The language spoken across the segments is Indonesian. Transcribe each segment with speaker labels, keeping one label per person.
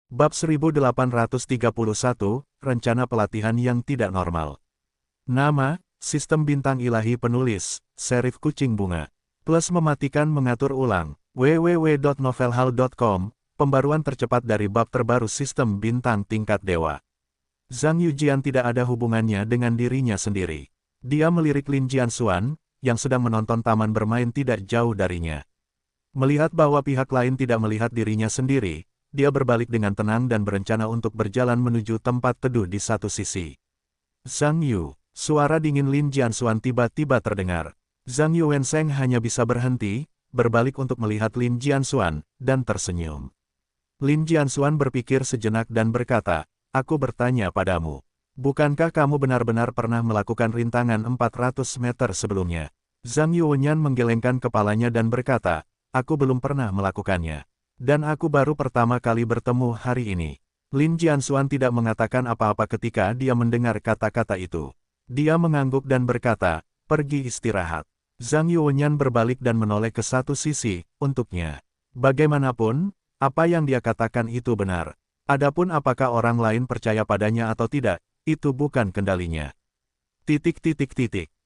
Speaker 1: Bab 1831, Rencana Pelatihan yang Tidak Normal. Nama, Sistem Bintang Ilahi Penulis, Serif Kucing Bunga. Plus mematikan mengatur ulang, www.novelhall.com, pembaruan tercepat dari bab terbaru Sistem Bintang Tingkat Dewa. Zhang Yujian tidak ada hubungannya dengan dirinya sendiri. Dia melirik Lin Jianxuan, yang sedang menonton taman bermain tidak jauh darinya. Melihat bahwa pihak lain tidak melihat dirinya sendiri, dia berbalik dengan tenang dan berencana untuk berjalan menuju tempat teduh di satu sisi. Zhang Yu, suara dingin Lin Jianxuan tiba-tiba terdengar. Zhang Yuwenseng hanya bisa berhenti, berbalik untuk melihat Lin Jianxuan, dan tersenyum. Lin Jianxuan berpikir sejenak dan berkata, "Aku bertanya padamu, bukankah kamu benar-benar pernah melakukan rintangan 400 meter sebelumnya?" Zhang Yuwenyan menggelengkan kepalanya dan berkata, "Aku belum pernah melakukannya. Dan aku baru pertama kali bertemu hari ini." Lin Jianxuan tidak mengatakan apa-apa ketika dia mendengar kata-kata itu. Dia mengangguk dan berkata, "Pergi istirahat." Zhang Yuwenyan berbalik dan menoleh ke satu sisi, untuknya. Bagaimanapun, apa yang dia katakan itu benar. Adapun apakah orang lain percaya padanya atau tidak, itu bukan kendalinya.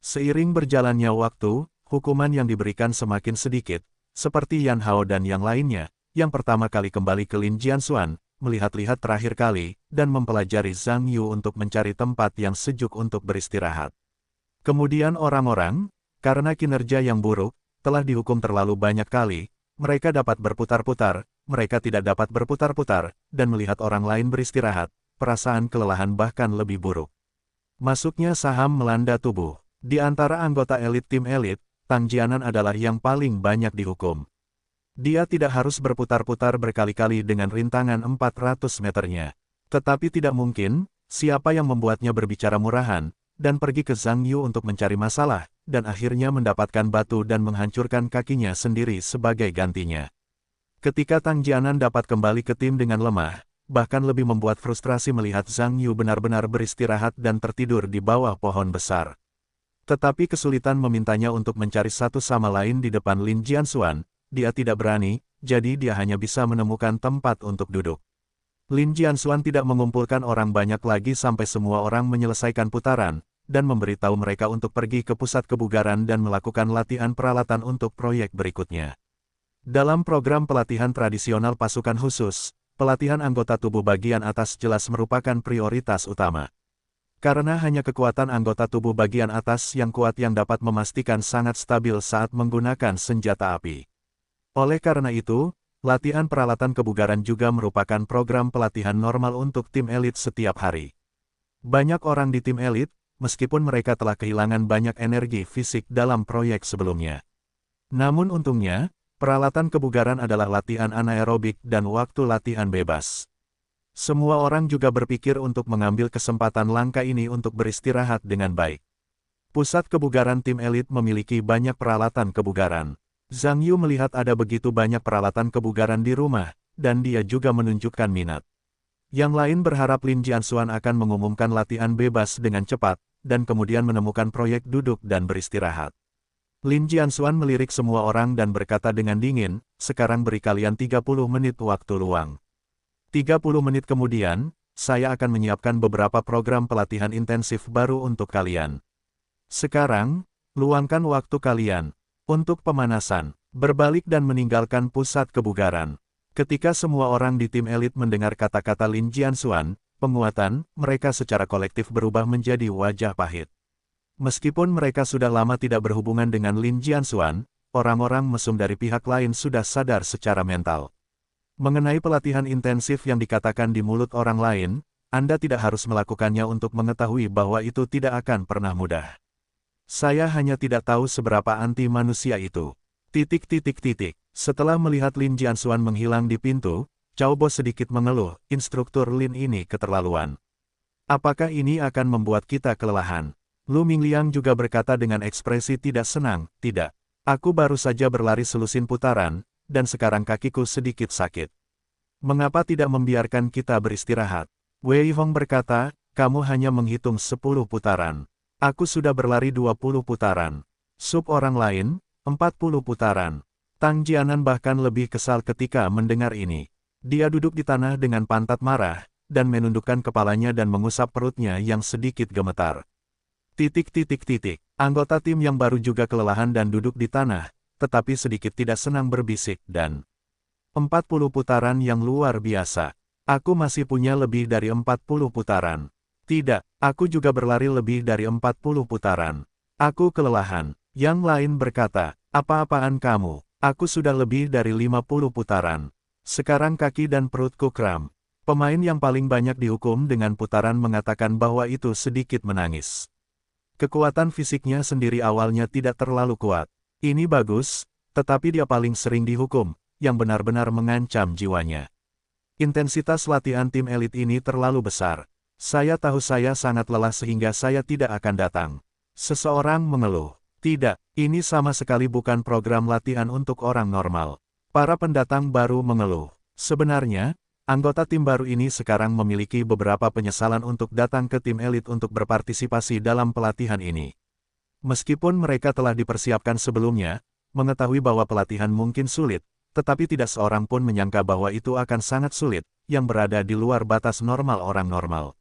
Speaker 1: Seiring berjalannya waktu, hukuman yang diberikan semakin sedikit, seperti Yan Hao dan yang lainnya, yang pertama kali kembali ke Lin Jianxuan, melihat-lihat terakhir kali, dan mempelajari Zhang Yu untuk mencari tempat yang sejuk untuk beristirahat. Kemudian orang-orang, karena kinerja yang buruk, telah dihukum terlalu banyak kali, mereka dapat berputar-putar, mereka tidak dapat berputar-putar, dan melihat orang lain beristirahat, perasaan kelelahan bahkan lebih buruk. Masuknya saham melanda tubuh. Di antara anggota elit tim elit, Tang Jianan adalah yang paling banyak dihukum. Dia tidak harus berputar-putar berkali-kali dengan rintangan 400 meternya. Tetapi tidak mungkin, siapa yang membuatnya berbicara murahan, dan pergi ke Zhang Yu untuk mencari masalah, dan akhirnya mendapatkan batu dan menghancurkan kakinya sendiri sebagai gantinya. Ketika Tang Jianan dapat kembali ke tim dengan lemah, bahkan lebih membuat frustrasi melihat Zhang Yu benar-benar beristirahat dan tertidur di bawah pohon besar. Tetapi kesulitan memintanya untuk mencari satu sama lain di depan Lin Jianxuan. Dia tidak berani, jadi dia hanya bisa menemukan tempat untuk duduk. Lin Jianxuan tidak mengumpulkan orang banyak lagi sampai semua orang menyelesaikan putaran, dan memberitahu mereka untuk pergi ke pusat kebugaran dan melakukan latihan peralatan untuk proyek berikutnya. Dalam program pelatihan tradisional pasukan khusus, pelatihan anggota tubuh bagian atas jelas merupakan prioritas utama. Karena hanya kekuatan anggota tubuh bagian atas yang kuat yang dapat memastikan sangat stabil saat menggunakan senjata api. Oleh karena itu, latihan peralatan kebugaran juga merupakan program pelatihan normal untuk tim elit setiap hari. Banyak orang di tim elit, meskipun mereka telah kehilangan banyak energi fisik dalam proyek sebelumnya. Namun untungnya, peralatan kebugaran adalah latihan anaerobik dan waktu latihan bebas. Semua orang juga berpikir untuk mengambil kesempatan langka ini untuk beristirahat dengan baik. Pusat kebugaran tim elit memiliki banyak peralatan kebugaran. Zhang Yu melihat ada begitu banyak peralatan kebugaran di rumah, dan dia juga menunjukkan minat. Yang lain berharap Lin Jianxuan akan mengumumkan latihan bebas dengan cepat, dan kemudian menemukan proyek duduk dan beristirahat. Lin Jianxuan melirik semua orang dan berkata dengan dingin, "Sekarang beri kalian 30 menit waktu luang. 30 menit kemudian, saya akan menyiapkan beberapa program pelatihan intensif baru untuk kalian. Sekarang, luangkan waktu kalian untuk pemanasan, berbalik dan meninggalkan pusat kebugaran." Ketika semua orang di tim elit mendengar kata-kata Lin Jianxuan, penguatan, mereka secara kolektif berubah menjadi wajah pahit. Meskipun mereka sudah lama tidak berhubungan dengan Lin Jianxuan, orang-orang mesum dari pihak lain sudah sadar secara mental. Mengenai pelatihan intensif yang dikatakan di mulut orang lain, Anda tidak harus melakukannya untuk mengetahui bahwa itu tidak akan pernah mudah. Saya hanya tidak tahu seberapa anti manusia itu. Setelah melihat Lin Jianxuan menghilang di pintu, Cao Bo sedikit mengeluh, "Instruktur Lin ini keterlaluan. Apakah ini akan membuat kita kelelahan?" Lu Mingliang juga berkata dengan ekspresi tidak senang, "Tidak. Aku baru saja berlari selusin putaran, dan sekarang kakiku sedikit sakit. Mengapa tidak membiarkan kita beristirahat?" Wei Hong berkata, "Kamu hanya menghitung 10 putaran. Aku sudah berlari 20 putaran. Sub orang lain, 40 putaran." Tang Jianan bahkan lebih kesal ketika mendengar ini. Dia duduk di tanah dengan pantat marah, dan menundukkan kepalanya dan mengusap perutnya yang sedikit gemetar. Anggota tim yang baru juga kelelahan dan duduk di tanah, tetapi sedikit tidak senang berbisik dan 40 putaran yang luar biasa. Aku masih punya lebih dari 40 putaran. Tidak, aku juga berlari lebih dari 40 putaran. Aku kelelahan. Yang lain berkata, apa-apaan kamu? Aku sudah lebih dari 50 putaran. Sekarang kaki dan perutku kram. Pemain yang paling banyak dihukum dengan putaran mengatakan bahwa itu sedikit menangis. Kekuatan fisiknya sendiri awalnya tidak terlalu kuat. Ini bagus, tetapi dia paling sering dihukum, yang benar-benar mengancam jiwanya. Intensitas latihan tim elit ini terlalu besar. Saya tahu saya sangat lelah sehingga saya tidak akan datang. Seseorang mengeluh. Tidak, ini sama sekali bukan program latihan untuk orang normal. Para pendatang baru mengeluh. Sebenarnya, anggota tim baru ini sekarang memiliki beberapa penyesalan untuk datang ke tim elit untuk berpartisipasi dalam pelatihan ini. Meskipun mereka telah dipersiapkan sebelumnya, mengetahui bahwa pelatihan mungkin sulit, tetapi tidak seorang pun menyangka bahwa itu akan sangat sulit, yang berada di luar batas normal orang normal.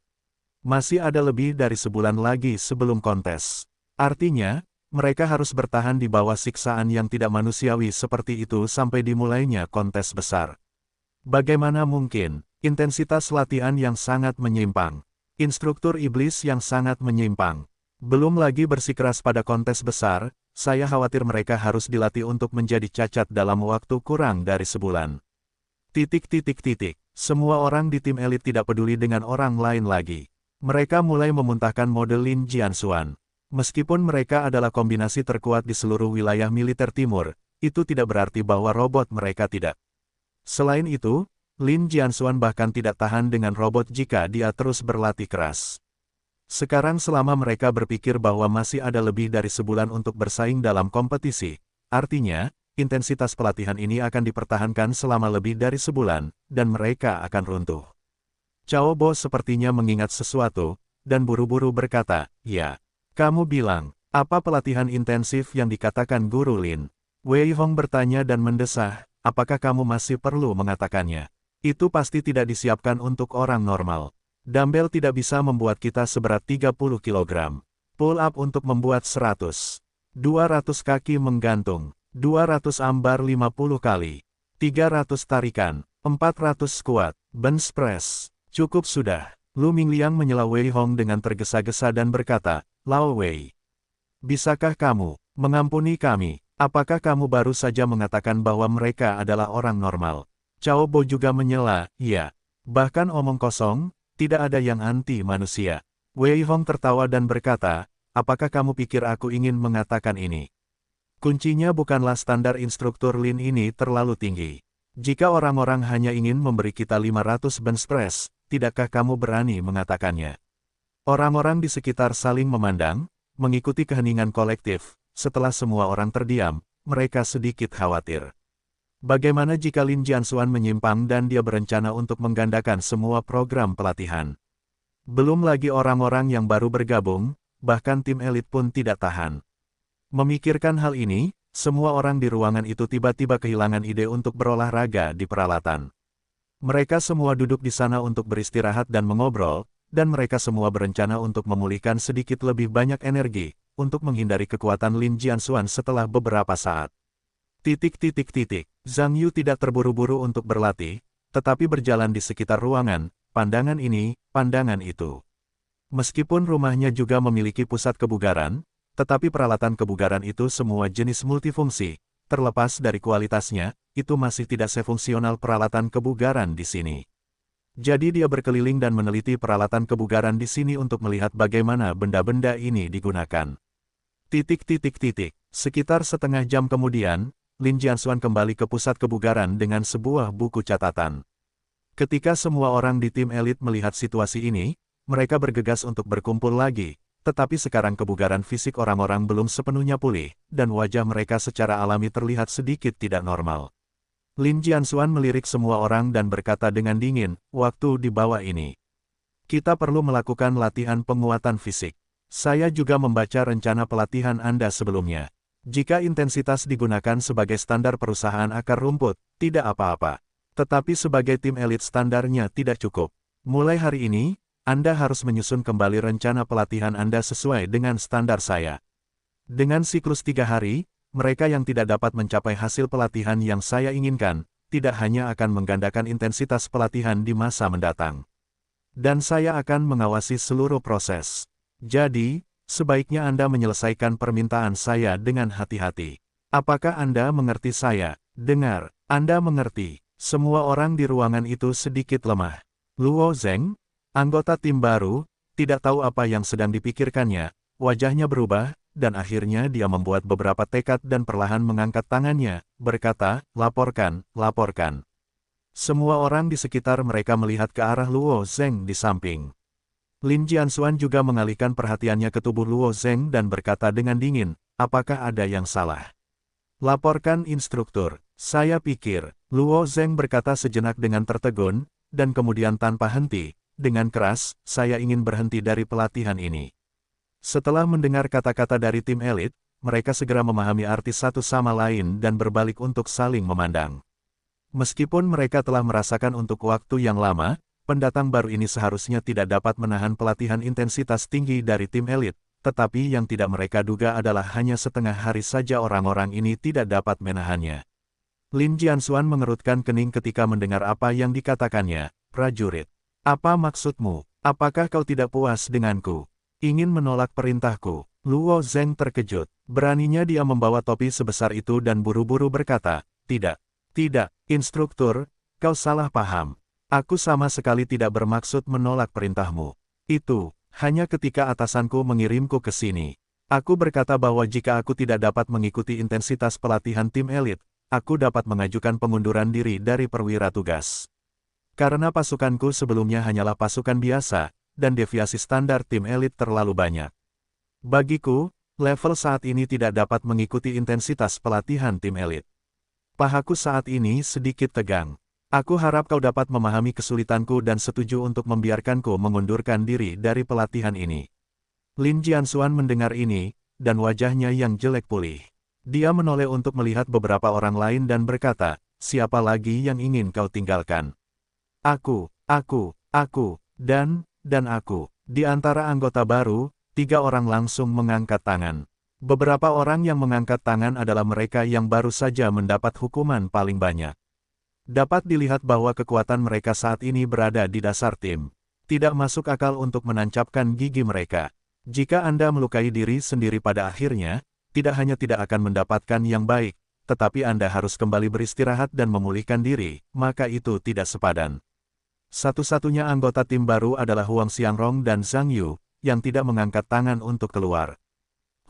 Speaker 1: Masih ada lebih dari sebulan lagi sebelum kontes. Artinya, mereka harus bertahan di bawah siksaan yang tidak manusiawi seperti itu sampai dimulainya kontes besar. Bagaimana mungkin? Intensitas latihan yang sangat menyimpang. Instruktur iblis yang sangat menyimpang. Belum lagi bersikeras pada kontes besar, saya khawatir mereka harus dilatih untuk menjadi cacat dalam waktu kurang dari sebulan. Semua orang di tim elit tidak peduli dengan orang lain lagi. Mereka mulai memuntahkan model Lin Jianxuan. Meskipun mereka adalah kombinasi terkuat di seluruh wilayah militer timur, itu tidak berarti bahwa robot mereka tidak. Selain itu, Lin Jianxuan bahkan tidak tahan dengan robot jika dia terus berlatih keras. Sekarang selama mereka berpikir bahwa masih ada lebih dari sebulan untuk bersaing dalam kompetisi, artinya, intensitas pelatihan ini akan dipertahankan selama lebih dari sebulan, dan mereka akan runtuh. Cao Bo sepertinya mengingat sesuatu, dan buru-buru berkata, ya. Kamu bilang, apa pelatihan intensif yang dikatakan Guru Lin? Wei Hong bertanya dan mendesah, apakah kamu masih perlu mengatakannya? Itu pasti tidak disiapkan untuk orang normal. Dumbbell tidak bisa membuat kita seberat 30 kg. Pull up untuk membuat 100. 200 kaki menggantung. 200 ambar 50 kali. 300 tarikan. 400 squat. Bench press. Cukup sudah. Lu Mingliang menyela Wei Hong dengan tergesa-gesa dan berkata, Lao Wei, bisakah kamu mengampuni kami? Apakah kamu baru saja mengatakan bahwa mereka adalah orang normal? Cao Bo juga menyela, ya. Bahkan omong kosong, tidak ada yang anti manusia. Wei Hong tertawa dan berkata, apakah kamu pikir aku ingin mengatakan ini? Kuncinya bukanlah standar instruktur Lin ini terlalu tinggi. Jika orang-orang hanya ingin memberi kita 500 bench press, tidakkah kamu berani mengatakannya? Orang-orang di sekitar saling memandang, mengikuti keheningan kolektif. Setelah semua orang terdiam, mereka sedikit khawatir. Bagaimana jika Lin Jianxuan menyimpang dan dia berencana untuk menggandakan semua program pelatihan? Belum lagi orang-orang yang baru bergabung, bahkan tim elit pun tidak tahan. Memikirkan hal ini, semua orang di ruangan itu tiba-tiba kehilangan ide untuk berolahraga di peralatan. Mereka semua duduk di sana untuk beristirahat dan mengobrol, dan mereka semua berencana untuk memulihkan sedikit lebih banyak energi, untuk menghindari kekuatan Lin Jianxuan setelah beberapa saat. Zhang Yu tidak terburu-buru untuk berlatih, tetapi berjalan di sekitar ruangan, pandangan ini, pandangan itu. Meskipun rumahnya juga memiliki pusat kebugaran, tetapi peralatan kebugaran itu semua jenis multifungsi, terlepas dari kualitasnya, itu masih tidak sefungsional peralatan kebugaran di sini. Jadi dia berkeliling dan meneliti peralatan kebugaran di sini untuk melihat bagaimana benda-benda ini digunakan. Sekitar setengah jam kemudian, Lin Jianxuan kembali ke pusat kebugaran dengan sebuah buku catatan. Ketika semua orang di tim elit melihat situasi ini, mereka bergegas untuk berkumpul lagi, tetapi sekarang kebugaran fisik orang-orang belum sepenuhnya pulih, dan wajah mereka secara alami terlihat sedikit tidak normal. Lin Jianxuan melirik semua orang dan berkata dengan dingin, waktu di bawah ini. Kita perlu melakukan latihan penguatan fisik. Saya juga membaca rencana pelatihan Anda sebelumnya. Jika intensitas digunakan sebagai standar perusahaan akar rumput, tidak apa-apa. Tetapi sebagai tim elit standarnya tidak cukup. Mulai hari ini, Anda harus menyusun kembali rencana pelatihan Anda sesuai dengan standar saya. Dengan siklus 3 hari, mereka yang tidak dapat mencapai hasil pelatihan yang saya inginkan, tidak hanya akan menggandakan intensitas pelatihan di masa mendatang. Dan saya akan mengawasi seluruh proses. Jadi, sebaiknya Anda menyelesaikan permintaan saya dengan hati-hati. Apakah Anda mengerti saya? Dengar, Anda mengerti. Semua orang di ruangan itu sedikit lemah. Luo Zeng, anggota tim baru, tidak tahu apa yang sedang dipikirkannya, wajahnya berubah, dan akhirnya dia membuat beberapa tekad dan perlahan mengangkat tangannya, berkata, laporkan, laporkan. Semua orang di sekitar mereka melihat ke arah Luo Zeng di samping. Lin Jianxuan juga mengalihkan perhatiannya ke tubuh Luo Zeng dan berkata dengan dingin, apakah ada yang salah? Laporkan instruktur. Saya pikir, Luo Zeng berkata sejenak dengan tertegun, dan kemudian tanpa henti, dengan keras, saya ingin berhenti dari pelatihan ini. Setelah mendengar kata-kata dari tim elit, mereka segera memahami arti satu sama lain dan berbalik untuk saling memandang. Meskipun mereka telah merasakan untuk waktu yang lama, pendatang baru ini seharusnya tidak dapat menahan pelatihan intensitas tinggi dari tim elit, tetapi yang tidak mereka duga adalah hanya setengah hari saja orang-orang ini tidak dapat menahannya. Lin Jianxuan mengerutkan kening ketika mendengar apa yang dikatakannya, prajurit. Apa maksudmu? Apakah kau tidak puas denganku? Ingin menolak perintahku? Luo Zeng terkejut. Beraninya dia membawa topi sebesar itu dan buru-buru berkata, tidak. Tidak, instruktur, kau salah paham. Aku sama sekali tidak bermaksud menolak perintahmu. Itu, hanya ketika atasanku mengirimku ke sini. Aku berkata bahwa jika aku tidak dapat mengikuti intensitas pelatihan tim elit, aku dapat mengajukan pengunduran diri dari perwira tugas. Karena pasukanku sebelumnya hanyalah pasukan biasa, dan deviasi standar tim elit terlalu banyak. Bagiku, level saat ini tidak dapat mengikuti intensitas pelatihan tim elit. Pahaku saat ini sedikit tegang. Aku harap kau dapat memahami kesulitanku dan setuju untuk membiarkanku mengundurkan diri dari pelatihan ini. Lin Jianxuan mendengar ini, dan wajahnya yang jelek pulih. Dia menoleh untuk melihat beberapa orang lain dan berkata, siapa lagi yang ingin kau tinggalkan? Aku, dan aku. Di antara anggota baru, 3 orang langsung mengangkat tangan. Beberapa orang yang mengangkat tangan adalah mereka yang baru saja mendapat hukuman paling banyak. Dapat dilihat bahwa kekuatan mereka saat ini berada di dasar tim. Tidak masuk akal untuk menancapkan gigi mereka. Jika Anda melukai diri sendiri pada akhirnya, tidak hanya tidak akan mendapatkan yang baik, tetapi Anda harus kembali beristirahat dan memulihkan diri, maka itu tidak sepadan. Satu-satunya anggota tim baru adalah Huang Xiangrong dan Zhang Yu, yang tidak mengangkat tangan untuk keluar.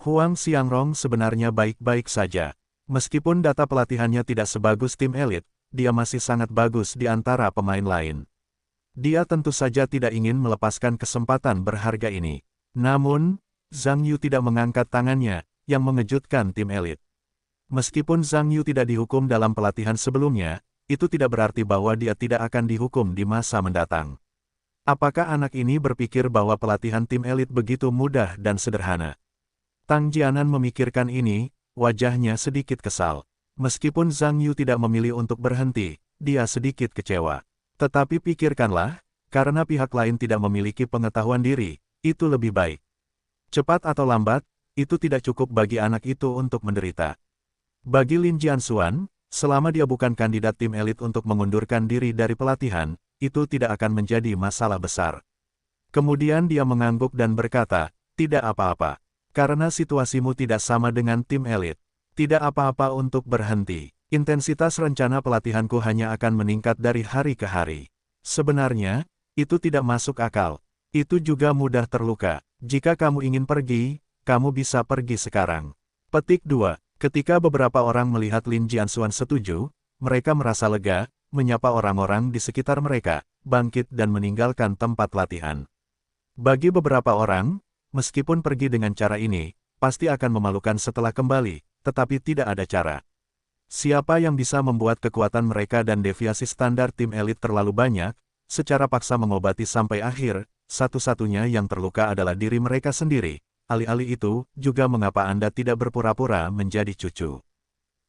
Speaker 1: Huang Xiangrong sebenarnya baik-baik saja. Meskipun data pelatihannya tidak sebagus tim elit, dia masih sangat bagus di antara pemain lain. Dia tentu saja tidak ingin melepaskan kesempatan berharga ini. Namun, Zhang Yu tidak mengangkat tangannya, yang mengejutkan tim elit. Meskipun Zhang Yu tidak dihukum dalam pelatihan sebelumnya, itu tidak berarti bahwa dia tidak akan dihukum di masa mendatang. Apakah anak ini berpikir bahwa pelatihan tim elit begitu mudah dan sederhana? Tang Jianan memikirkan ini, wajahnya sedikit kesal. Meskipun Zhang Yu tidak memilih untuk berhenti, dia sedikit kecewa. Tetapi pikirkanlah, karena pihak lain tidak memiliki pengetahuan diri, itu lebih baik. Cepat atau lambat, itu tidak cukup bagi anak itu untuk menderita. Bagi Lin Jianxuan, selama dia bukan kandidat tim elit untuk mengundurkan diri dari pelatihan, itu tidak akan menjadi masalah besar. Kemudian dia mengangguk dan berkata, tidak apa-apa. Karena situasimu tidak sama dengan tim elit. Tidak apa-apa untuk berhenti. Intensitas rencana pelatihanku hanya akan meningkat dari hari ke hari. Sebenarnya, itu tidak masuk akal. Itu juga mudah terluka. Jika kamu ingin pergi, kamu bisa pergi sekarang. Petik 2. Ketika beberapa orang melihat Lin Jianxuan setuju, mereka merasa lega, menyapa orang-orang di sekitar mereka, bangkit dan meninggalkan tempat latihan. Bagi beberapa orang, meskipun pergi dengan cara ini, pasti akan memalukan setelah kembali, tetapi tidak ada cara. Siapa yang bisa membuat kekuatan mereka dan deviasi standar tim elit terlalu banyak, secara paksa mengobati sampai akhir, satu-satunya yang terluka adalah diri mereka sendiri. Alih-alih itu, juga mengapa Anda tidak berpura-pura menjadi cucu.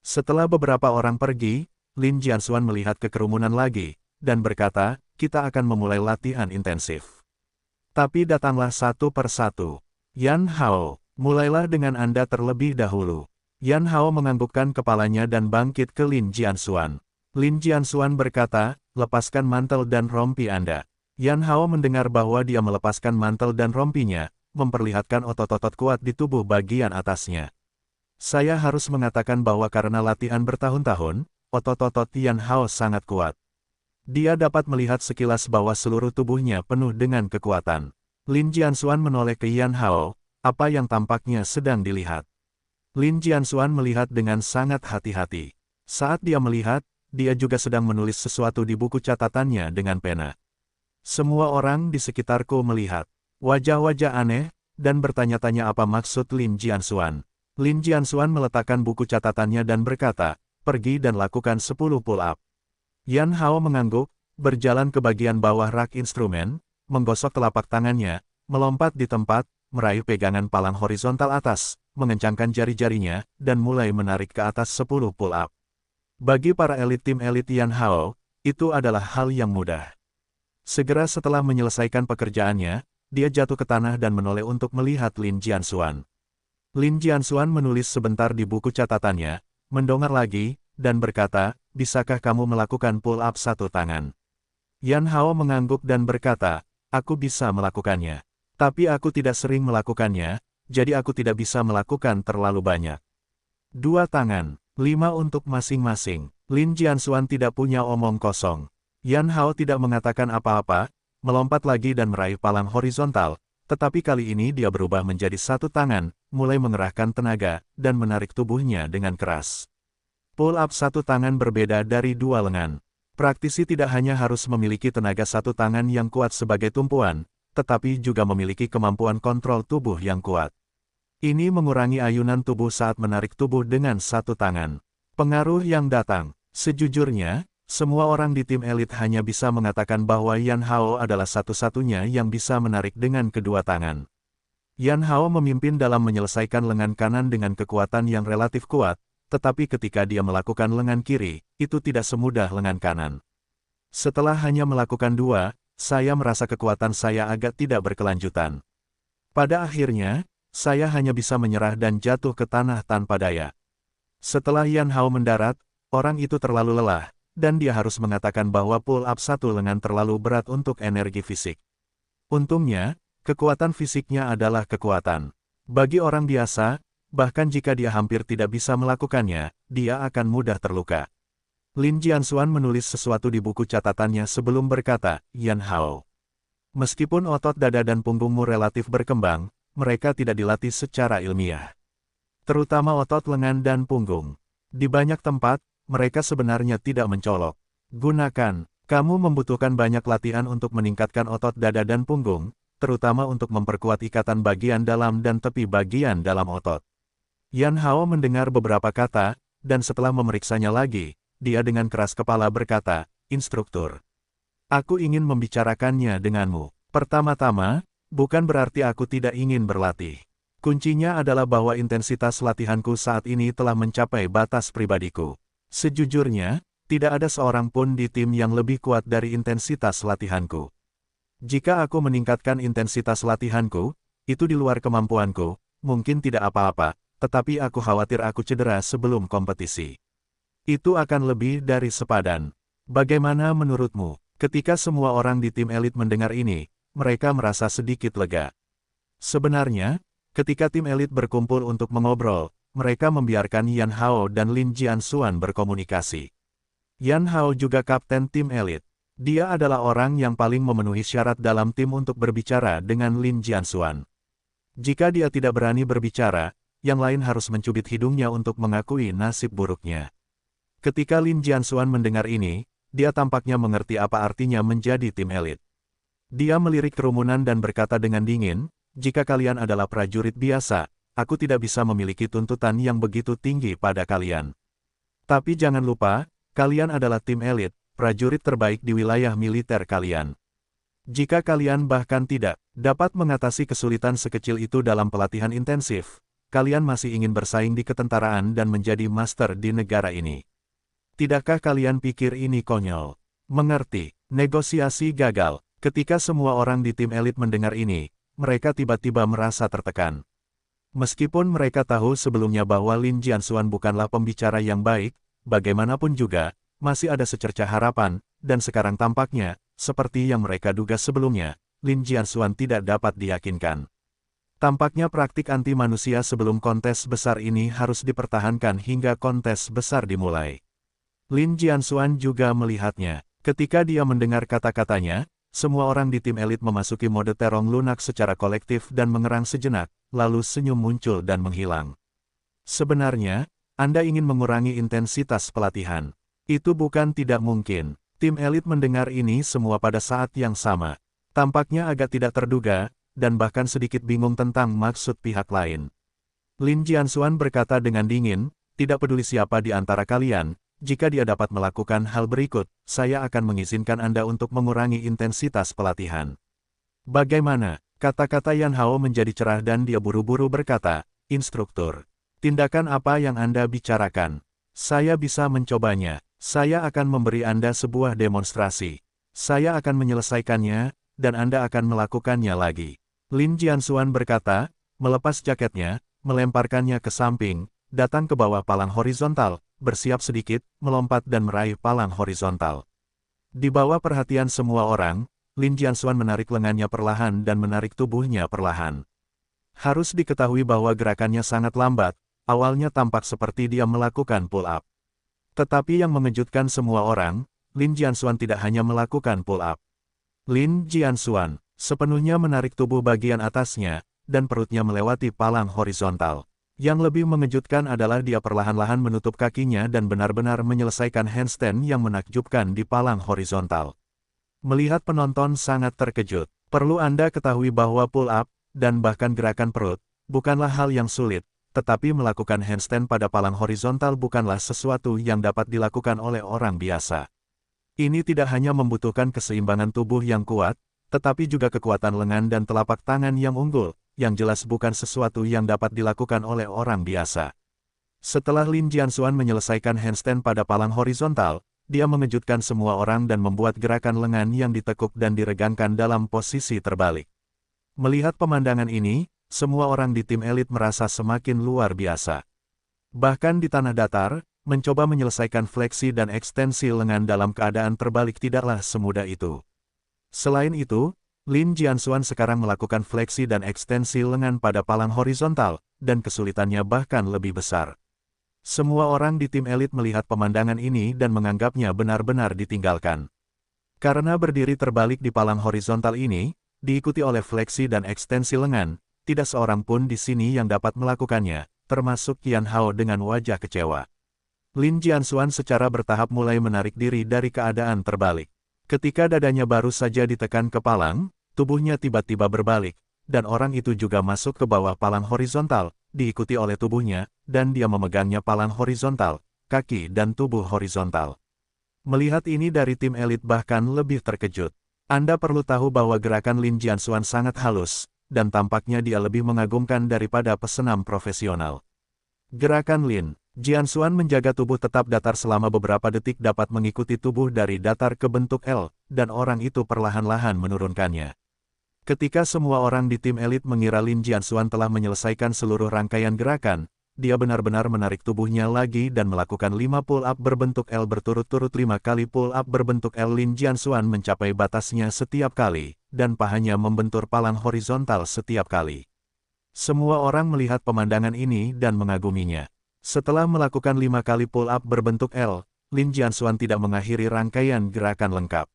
Speaker 1: Setelah beberapa orang pergi, Lin Jianxuan melihat ke kerumunan lagi, dan berkata, kita akan memulai latihan intensif. Tapi datanglah satu persatu. Yan Hao, mulailah dengan Anda terlebih dahulu. Yan Hao menganggukkan kepalanya dan bangkit ke Lin Jianxuan. Lin Jianxuan berkata, lepaskan mantel dan rompi Anda. Yan Hao mendengar bahwa dia melepaskan mantel dan rompinya, memperlihatkan otot-otot kuat di tubuh bagian atasnya. Saya harus mengatakan bahwa karena latihan bertahun-tahun, otot-otot Yan Hao sangat kuat. Dia dapat melihat sekilas bahwa seluruh tubuhnya penuh dengan kekuatan. Lin Jianxuan menoleh ke Yan Hao, apa yang tampaknya sedang dilihat. Lin Jianxuan melihat dengan sangat hati-hati. Saat dia melihat, dia juga sedang menulis sesuatu di buku catatannya dengan pena. Semua orang di sekitarku melihat wajah-wajah aneh, dan bertanya-tanya apa maksud Lin Jianxuan. Lin Jianxuan meletakkan buku catatannya dan berkata, pergi dan lakukan 10 pull-up. Yan Hao mengangguk, berjalan ke bagian bawah rak instrumen, menggosok telapak tangannya, melompat di tempat, meraih pegangan palang horizontal atas, mengencangkan jari-jarinya, dan mulai menarik ke atas 10 pull-up. Bagi para elit tim elit Yan Hao, itu adalah hal yang mudah. Segera setelah menyelesaikan pekerjaannya, dia jatuh ke tanah dan menoleh untuk melihat Lin Jianxuan. Lin Jianxuan menulis sebentar di buku catatannya, mendongak lagi, dan berkata, bisakah kamu melakukan pull-up satu tangan? Yan Hao mengangguk dan berkata, aku bisa melakukannya. Tapi aku tidak sering melakukannya, jadi aku tidak bisa melakukan terlalu banyak. 2 tangan, 5 untuk masing-masing. Lin Jianxuan tidak punya omong kosong. Yan Hao tidak mengatakan apa-apa, melompat lagi dan meraih palang horizontal, tetapi kali ini dia berubah menjadi 1 tangan, mulai mengerahkan tenaga, dan menarik tubuhnya dengan keras. Pull-up 1 tangan berbeda dari 2 lengan. Praktisi tidak hanya harus memiliki tenaga 1 tangan yang kuat sebagai tumpuan, tetapi juga memiliki kemampuan kontrol tubuh yang kuat. Ini mengurangi ayunan tubuh saat menarik tubuh dengan 1 tangan. Pengaruh yang datang. Sejujurnya, semua orang di tim elit hanya bisa mengatakan bahwa Yan Hao adalah satu-satunya yang bisa menarik dengan kedua tangan. Yan Hao memimpin dalam menyelesaikan lengan kanan dengan kekuatan yang relatif kuat, tetapi ketika dia melakukan lengan kiri, itu tidak semudah lengan kanan. Setelah hanya melakukan 2, saya merasa kekuatan saya agak tidak berkelanjutan. Pada akhirnya, saya hanya bisa menyerah dan jatuh ke tanah tanpa daya. Setelah Yan Hao mendarat, orang itu terlalu lelah, dan dia harus mengatakan bahwa pull-up 1 lengan terlalu berat untuk energi fisik. Untungnya, kekuatan fisiknya adalah kekuatan. Bagi orang biasa, bahkan jika dia hampir tidak bisa melakukannya, dia akan mudah terluka. Lin Jianxuan menulis sesuatu di buku catatannya sebelum berkata, Yan Hao. Meskipun otot dada dan punggungmu relatif berkembang, mereka tidak dilatih secara ilmiah. Terutama otot lengan dan punggung. Di banyak tempat, mereka sebenarnya tidak mencolok. Gunakan, kamu membutuhkan banyak latihan untuk meningkatkan otot dada dan punggung, terutama untuk memperkuat ikatan bagian dalam dan tepi bagian dalam otot. Yan Hao mendengar beberapa kata, dan setelah memeriksanya lagi, dia dengan keras kepala berkata, instruktur. Aku ingin membicarakannya denganmu. Pertama-tama, bukan berarti aku tidak ingin berlatih. Kuncinya adalah bahwa intensitas latihanku saat ini telah mencapai batas pribadiku. Sejujurnya, tidak ada seorang pun di tim yang lebih kuat dari intensitas latihanku. Jika aku meningkatkan intensitas latihanku, itu di luar kemampuanku, mungkin tidak apa-apa, tetapi aku khawatir aku cedera sebelum kompetisi. Itu akan lebih dari sepadan. Bagaimana menurutmu? Ketika semua orang di tim elit mendengar ini, mereka merasa sedikit lega. Sebenarnya, ketika tim elit berkumpul untuk mengobrol, mereka membiarkan Yan Hao dan Lin Jianxuan berkomunikasi. Yan Hao juga kapten tim elit. Dia adalah orang yang paling memenuhi syarat dalam tim untuk berbicara dengan Lin Jianxuan. Jika dia tidak berani berbicara, yang lain harus mencubit hidungnya untuk mengakui nasib buruknya. Ketika Lin Jianxuan mendengar ini, dia tampaknya mengerti apa artinya menjadi tim elit. Dia melirik kerumunan dan berkata dengan dingin, jika kalian adalah prajurit biasa, aku tidak bisa memiliki tuntutan yang begitu tinggi pada kalian. Tapi jangan lupa, kalian adalah tim elit, prajurit terbaik di wilayah militer kalian. Jika kalian bahkan tidak dapat mengatasi kesulitan sekecil itu dalam pelatihan intensif, kalian masih ingin bersaing di ketentaraan dan menjadi master di negara ini. Tidakkah kalian pikir ini konyol? Mengerti, negosiasi gagal. Ketika semua orang di tim elit mendengar ini, mereka tiba-tiba merasa tertekan. Meskipun mereka tahu sebelumnya bahwa Lin Jianxuan bukanlah pembicara yang baik, bagaimanapun juga, masih ada secercah harapan, dan sekarang tampaknya, seperti yang mereka duga sebelumnya, Lin Jianxuan tidak dapat diyakinkan. Tampaknya praktik anti manusia sebelum kontes besar ini harus dipertahankan hingga kontes besar dimulai. Lin Jianxuan juga melihatnya. Ketika dia mendengar kata-katanya, semua orang di tim elit memasuki mode terong lunak secara kolektif dan mengerang sejenak, lalu senyum muncul dan menghilang. Sebenarnya, Anda ingin mengurangi intensitas pelatihan. Itu bukan tidak mungkin. Tim elit mendengar ini semua pada saat yang sama. Tampaknya agak tidak terduga, dan bahkan sedikit bingung tentang maksud pihak lain. Lin Jianxuan berkata dengan dingin, tidak peduli siapa di antara kalian, jika dia dapat melakukan hal berikut, saya akan mengizinkan Anda untuk mengurangi intensitas pelatihan. Bagaimana? Kata-kata Yan Hao menjadi cerah dan dia buru-buru berkata, Instruktur, tindakan apa yang Anda bicarakan? Saya bisa mencobanya. Saya akan memberi Anda sebuah demonstrasi. Saya akan menyelesaikannya, dan Anda akan melakukannya lagi. Lin Jianxuan berkata, melepas jaketnya, melemparkannya ke samping, datang ke bawah palang horizontal, bersiap sedikit, melompat dan meraih palang horizontal. Di bawah perhatian semua orang, Lin Jianxuan menarik lengannya perlahan dan menarik tubuhnya perlahan. Harus diketahui bahwa gerakannya sangat lambat, awalnya tampak seperti dia melakukan pull-up. Tetapi yang mengejutkan semua orang, Lin Jianxuan tidak hanya melakukan pull-up. Lin Jianxuan sepenuhnya menarik tubuh bagian atasnya, dan perutnya melewati palang horizontal. Yang lebih mengejutkan adalah dia perlahan-lahan menutup kakinya dan benar-benar menyelesaikan handstand yang menakjubkan di palang horizontal. Melihat penonton sangat terkejut. Perlu Anda ketahui bahwa pull-up, dan bahkan gerakan perut, bukanlah hal yang sulit, tetapi melakukan handstand pada palang horizontal bukanlah sesuatu yang dapat dilakukan oleh orang biasa. Ini tidak hanya membutuhkan keseimbangan tubuh yang kuat, tetapi juga kekuatan lengan dan telapak tangan yang unggul, yang jelas bukan sesuatu yang dapat dilakukan oleh orang biasa. Setelah Lin Jianxuan menyelesaikan handstand pada palang horizontal, dia mengejutkan semua orang dan membuat gerakan lengan yang ditekuk dan diregangkan dalam posisi terbalik. Melihat pemandangan ini, semua orang di tim elit merasa semakin luar biasa. Bahkan di tanah datar, mencoba menyelesaikan fleksi dan ekstensi lengan dalam keadaan terbalik tidaklah semudah itu. Selain itu, Lin Jianxuan sekarang melakukan fleksi dan ekstensi lengan pada palang horizontal, dan kesulitannya bahkan lebih besar. Semua orang di tim elit melihat pemandangan ini dan menganggapnya benar-benar ditinggalkan. Karena berdiri terbalik di palang horizontal ini, diikuti oleh fleksi dan ekstensi lengan, tidak seorang pun di sini yang dapat melakukannya, termasuk Yan Hao dengan wajah kecewa. Lin Jianxuan secara bertahap mulai menarik diri dari keadaan terbalik. Ketika dadanya baru saja ditekan ke palang, tubuhnya tiba-tiba berbalik, dan orang itu juga masuk ke bawah palang horizontal, diikuti oleh tubuhnya, dan dia memegangnya palang horizontal, kaki dan tubuh horizontal. Melihat ini dari tim elit bahkan lebih terkejut. Anda perlu tahu bahwa gerakan Lin Jianxuan sangat halus, dan tampaknya dia lebih mengagumkan daripada pesenam profesional. Gerakan Lin Jianxuan menjaga tubuh tetap datar selama beberapa detik dapat mengikuti tubuh dari datar ke bentuk L, dan orang itu perlahan-lahan menurunkannya. Ketika semua orang di tim elit mengira Lin Jianxuan telah menyelesaikan seluruh rangkaian gerakan, dia benar-benar menarik tubuhnya lagi dan melakukan 5 pull-up berbentuk L berturut-turut 5 kali pull-up berbentuk L. Lin Jianxuan mencapai batasnya setiap kali, dan pahanya membentur palang horizontal setiap kali. Semua orang melihat pemandangan ini dan mengaguminya. Setelah melakukan 5 kali pull-up berbentuk L, Lin Jianxuan tidak mengakhiri rangkaian gerakan lengkap.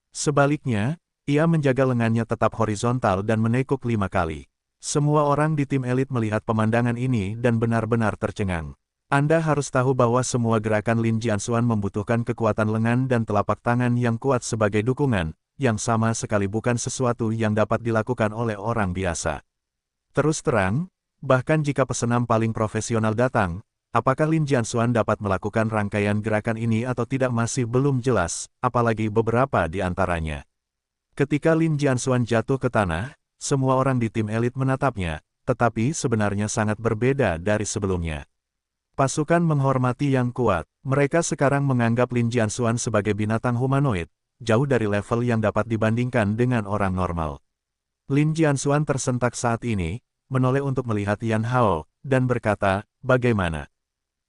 Speaker 1: Sebaliknya, ia menjaga lengannya tetap horizontal dan menekuk 5 kali. Semua orang di tim elit melihat pemandangan ini dan benar-benar tercengang. Anda harus tahu bahwa semua gerakan Lin Jianxuan membutuhkan kekuatan lengan dan telapak tangan yang kuat sebagai dukungan, yang sama sekali bukan sesuatu yang dapat dilakukan oleh orang biasa. Terus terang, bahkan jika pesenam paling profesional datang, apakah Lin Jianxuan dapat melakukan rangkaian gerakan ini atau tidak masih belum jelas, apalagi beberapa di antaranya. Ketika Lin Jianxuan jatuh ke tanah, semua orang di tim elit menatapnya, tetapi sebenarnya sangat berbeda dari sebelumnya. Pasukan menghormati yang kuat. Mereka sekarang menganggap Lin Jianxuan sebagai binatang humanoid, jauh dari level yang dapat dibandingkan dengan orang normal. Lin Jianxuan tersentak saat ini, menoleh untuk melihat Yan Hao, dan berkata, "Bagaimana?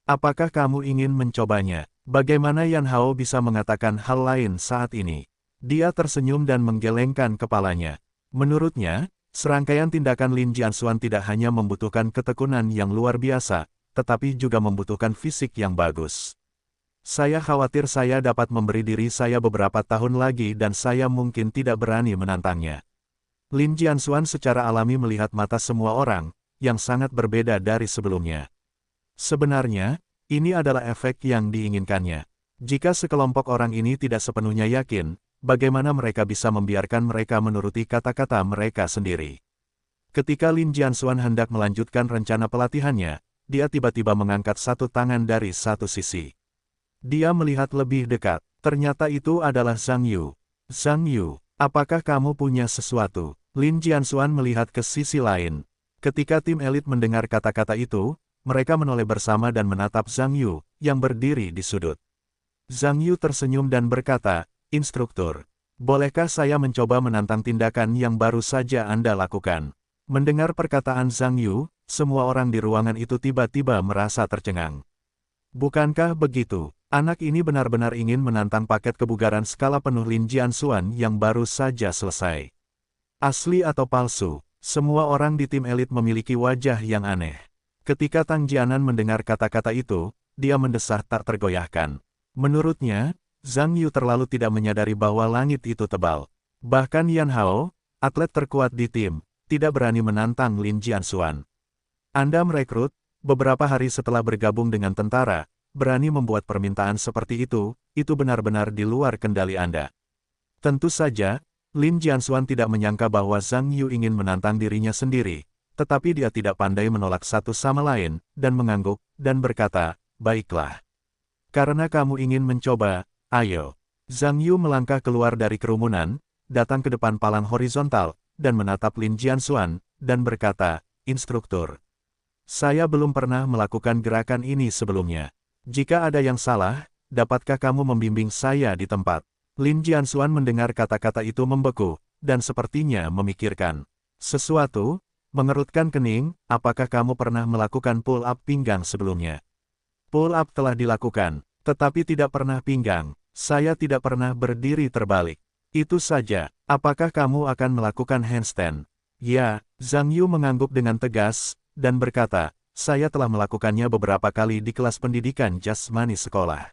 Speaker 1: Apakah kamu ingin mencobanya?" Bagaimana Yan Hao bisa mengatakan hal lain saat ini? Dia tersenyum dan menggelengkan kepalanya. Menurutnya, serangkaian tindakan Lin Jianxuan tidak hanya membutuhkan ketekunan yang luar biasa, tetapi juga membutuhkan fisik yang bagus. Saya khawatir saya dapat memberi diri saya beberapa tahun lagi dan saya mungkin tidak berani menantangnya. Lin Jianxuan secara alami melihat mata semua orang, yang sangat berbeda dari sebelumnya. Sebenarnya, ini adalah efek yang diinginkannya. Jika sekelompok orang ini tidak sepenuhnya yakin, bagaimana mereka bisa membiarkan mereka menuruti kata-kata mereka sendiri? Ketika Lin Jianxuan hendak melanjutkan rencana pelatihannya, dia tiba-tiba mengangkat satu tangan dari satu sisi. Dia melihat lebih dekat. Ternyata itu adalah Zhang Yu. "Zhang Yu, apakah kamu punya sesuatu?" Lin Jianxuan melihat ke sisi lain. Ketika tim elit mendengar kata-kata itu, mereka menoleh bersama dan menatap Zhang Yu, yang berdiri di sudut. Zhang Yu tersenyum dan berkata, "Instruktur, bolehkah saya mencoba menantang tindakan yang baru saja Anda lakukan?" Mendengar perkataan Zhang Yu, semua orang di ruangan itu tiba-tiba merasa tercengang. Bukankah begitu? Anak ini benar-benar ingin menantang paket kebugaran skala penuh Lin Jianxuan yang baru saja selesai. Asli atau palsu, semua orang di tim elit memiliki wajah yang aneh. Ketika Tang Jianan mendengar kata-kata itu, dia mendesah tak tergoyahkan. Menurutnya, Zhang Yu terlalu tidak menyadari bahwa langit itu tebal. Bahkan Yan Hao, atlet terkuat di tim, tidak berani menantang Lin Jianxuan. Anda merekrut, beberapa hari setelah bergabung dengan tentara, berani membuat permintaan seperti itu benar-benar di luar kendali Anda. Tentu saja, Lin Jianxuan tidak menyangka bahwa Zhang Yu ingin menantang dirinya sendiri, tetapi dia tidak pandai menolak satu sama lain, dan mengangguk, dan berkata, "Baiklah. Karena kamu ingin mencoba, ayo." Zhang Yu melangkah keluar dari kerumunan, datang ke depan palang horizontal, dan menatap Lin Jianxuan, dan berkata, "Instruktur, saya belum pernah melakukan gerakan ini sebelumnya. Jika ada yang salah, dapatkah kamu membimbing saya di tempat?" Lin Jianxuan mendengar kata-kata itu membeku, dan sepertinya memikirkan sesuatu, mengerutkan kening. "Apakah kamu pernah melakukan pull-up pinggang sebelumnya?" "Pull-up telah dilakukan, tetapi tidak pernah pinggang. Saya tidak pernah berdiri terbalik. Itu saja." "Apakah kamu akan melakukan handstand?" "Ya." Zhang Yu mengangguk dengan tegas, dan berkata, "Saya telah melakukannya beberapa kali di kelas pendidikan jasmani sekolah."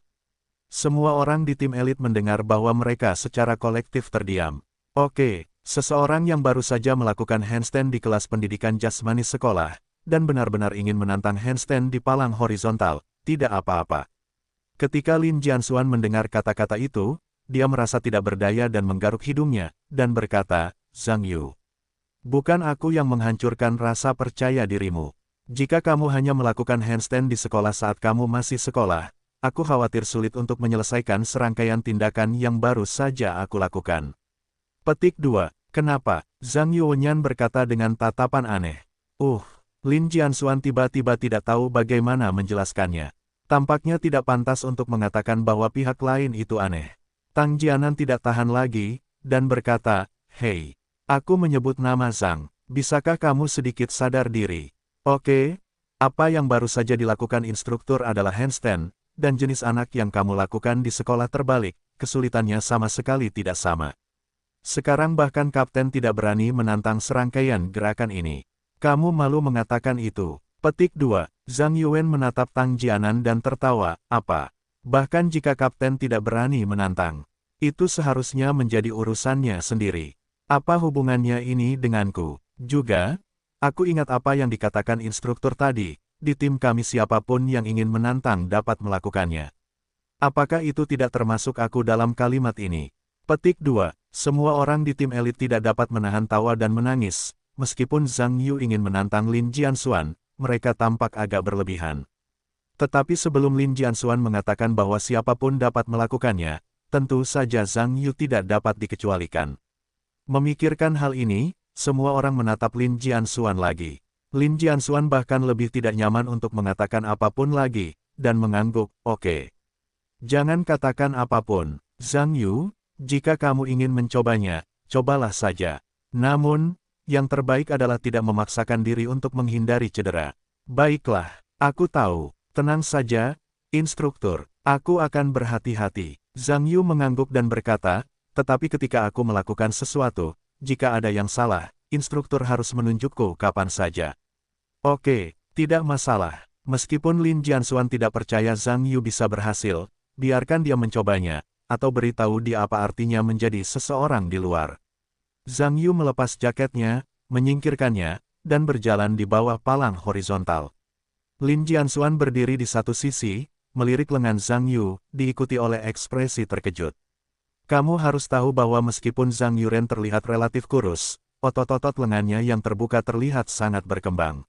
Speaker 1: Semua orang di tim elit mendengar bahwa mereka secara kolektif terdiam. Oke, seseorang yang baru saja melakukan handstand di kelas pendidikan jasmani sekolah, dan benar-benar ingin menantang handstand di palang horizontal, tidak apa-apa. Ketika Lin Jianxuan mendengar kata-kata itu, dia merasa tidak berdaya dan menggaruk hidungnya, dan berkata, "Zhang Yu, bukan aku yang menghancurkan rasa percaya dirimu. Jika kamu hanya melakukan handstand di sekolah saat kamu masih sekolah, aku khawatir sulit untuk menyelesaikan serangkaian tindakan yang baru saja aku lakukan." Petik 2. Kenapa? Zhang Yuanyan berkata dengan tatapan aneh. Lin Jianxuan tiba-tiba tidak tahu bagaimana menjelaskannya. Tampaknya tidak pantas untuk mengatakan bahwa pihak lain itu aneh. Tang Jianan tidak tahan lagi, dan berkata, "Hei, aku menyebut nama Zhang. Bisakah kamu sedikit sadar diri?" "Oke, apa yang baru saja dilakukan instruktur adalah handstand, dan jenis anak yang kamu lakukan di sekolah terbalik, kesulitannya sama sekali tidak sama. Sekarang bahkan kapten tidak berani menantang serangkaian gerakan ini. Kamu malu mengatakan itu." Petik 2. Zhang Yuan menatap Tang Jianan dan tertawa, "Apa? Bahkan jika kapten tidak berani menantang, itu seharusnya menjadi urusannya sendiri. Apa hubungannya ini denganku? Juga, aku ingat apa yang dikatakan instruktur tadi, di tim kami siapapun yang ingin menantang dapat melakukannya. Apakah itu tidak termasuk aku dalam kalimat ini?" Petik 2. Semua orang di tim elit tidak dapat menahan tawa dan menangis. Meskipun Zhang Yu ingin menantang Lin Jianxuan, mereka tampak agak berlebihan. Tetapi sebelum Lin Jianxuan mengatakan bahwa siapapun dapat melakukannya, tentu saja Zhang Yu tidak dapat dikecualikan. Memikirkan hal ini, semua orang menatap Lin Jianxuan lagi. Lin Jianxuan bahkan lebih tidak nyaman untuk mengatakan apapun lagi, dan mengangguk, oke. Jangan katakan apapun, Zhang Yu, jika kamu ingin mencobanya, cobalah saja. Namun, yang terbaik adalah tidak memaksakan diri untuk menghindari cedera. Baiklah, aku tahu, tenang saja, instruktur, aku akan berhati-hati. Zhang Yu mengangguk dan berkata, tetapi ketika aku melakukan sesuatu, jika ada yang salah, instruktur harus menunjukku kapan saja. Oke, tidak masalah. Meskipun Lin Jianxuan tidak percaya Zhang Yu bisa berhasil, biarkan dia mencobanya, atau beritahu dia apa artinya menjadi seseorang di luar. Zhang Yu melepas jaketnya, menyingkirkannya, dan berjalan di bawah palang horizontal. Lin Jianxuan berdiri di satu sisi, melirik lengan Zhang Yu, diikuti oleh ekspresi terkejut. Kamu harus tahu bahwa meskipun Zhang Yuren terlihat relatif kurus, otot-otot lengannya yang terbuka terlihat sangat berkembang.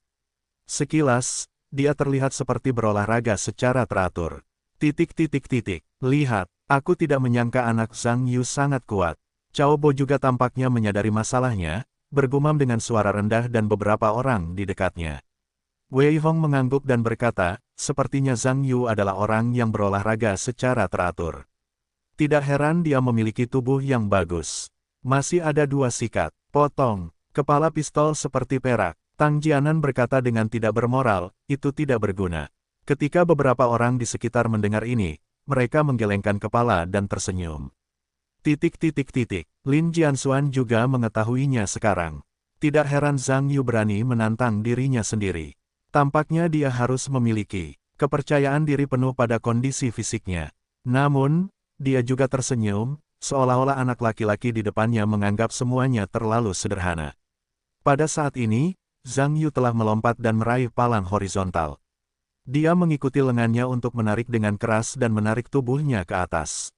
Speaker 1: Sekilas, dia terlihat seperti berolahraga secara teratur. Lihat, aku tidak menyangka anak Zhang Yu sangat kuat. Cao Bo juga tampaknya menyadari masalahnya, bergumam dengan suara rendah dan beberapa orang di dekatnya. Wei Hong mengangguk dan berkata, sepertinya Zhang Yu adalah orang yang berolahraga secara teratur. Tidak heran dia memiliki tubuh yang bagus. Masih ada 2 sikat, potong, kepala pistol seperti perak. Tang Jianan berkata dengan tidak bermoral, itu tidak berguna. Ketika beberapa orang di sekitar mendengar ini, mereka menggelengkan kepala dan tersenyum. Lin Jianxuan juga mengetahuinya sekarang. Tidak heran Zhang Yu berani menantang dirinya sendiri. Tampaknya dia harus memiliki kepercayaan diri penuh pada kondisi fisiknya. Namun, dia juga tersenyum, seolah-olah anak laki-laki di depannya menganggap semuanya terlalu sederhana. Pada saat ini, Zhang Yu telah melompat dan meraih palang horizontal. Dia mengikuti lengannya untuk menarik dengan keras dan menarik tubuhnya ke atas.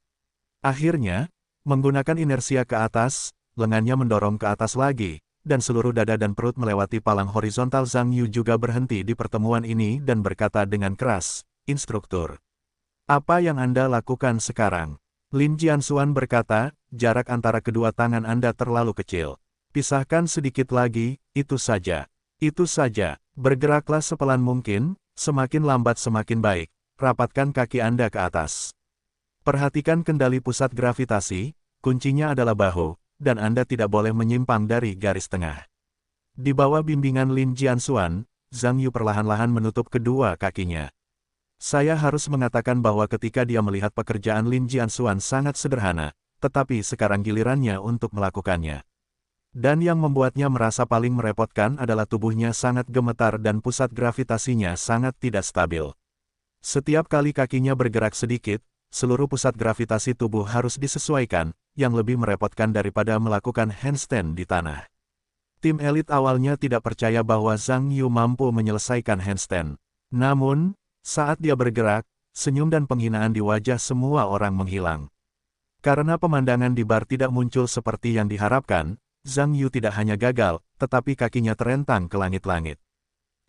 Speaker 1: Akhirnya, menggunakan inersia ke atas, lengannya mendorong ke atas lagi, dan seluruh dada dan perut melewati palang horizontal. Zhang Yu juga berhenti di pertemuan ini dan berkata dengan keras, instruktur. Apa yang Anda lakukan sekarang? Lin Jianxuan berkata, jarak antara kedua tangan Anda terlalu kecil. Pisahkan sedikit lagi, itu saja. Itu saja, bergeraklah sepelan mungkin, semakin lambat semakin baik, rapatkan kaki Anda ke atas. Perhatikan kendali pusat gravitasi, kuncinya adalah bahu, dan Anda tidak boleh menyimpang dari garis tengah. Di bawah bimbingan Lin Jianxuan, Zhang Yu perlahan-lahan menutup kedua kakinya. Saya harus mengatakan bahwa ketika dia melihat pekerjaan Lin Jianxuan sangat sederhana, tetapi sekarang gilirannya untuk melakukannya. Dan yang membuatnya merasa paling merepotkan adalah tubuhnya sangat gemetar dan pusat gravitasinya sangat tidak stabil. Setiap kali kakinya bergerak sedikit, seluruh pusat gravitasi tubuh harus disesuaikan, yang lebih merepotkan daripada melakukan handstand di tanah. Tim elit awalnya tidak percaya bahwa Zhang Yu mampu menyelesaikan handstand. Namun, saat dia bergerak, senyum dan penghinaan di wajah semua orang menghilang. Karena pemandangan di bar tidak muncul seperti yang diharapkan, Zhang Yu tidak hanya gagal, tetapi kakinya terentang ke langit-langit.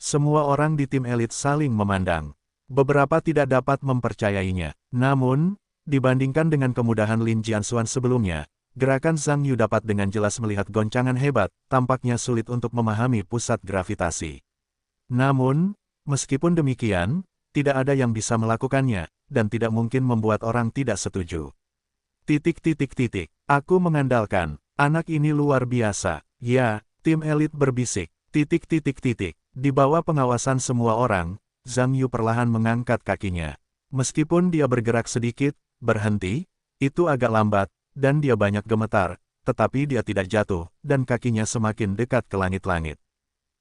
Speaker 1: Semua orang di tim elit saling memandang. Beberapa tidak dapat mempercayainya. Namun, dibandingkan dengan kemudahan Lin Jianxuan sebelumnya, gerakan Zhang Yu dapat dengan jelas melihat goncangan hebat, tampaknya sulit untuk memahami pusat gravitasi. Namun, meskipun demikian, tidak ada yang bisa melakukannya, dan tidak mungkin membuat orang tidak setuju. Aku mengandalkan. Anak ini luar biasa. Ya, tim elit berbisik. Di bawah pengawasan semua orang, Zhang Yu perlahan mengangkat kakinya. Meskipun dia bergerak sedikit, berhenti, itu agak lambat, dan dia banyak gemetar, tetapi dia tidak jatuh, dan kakinya semakin dekat ke langit-langit.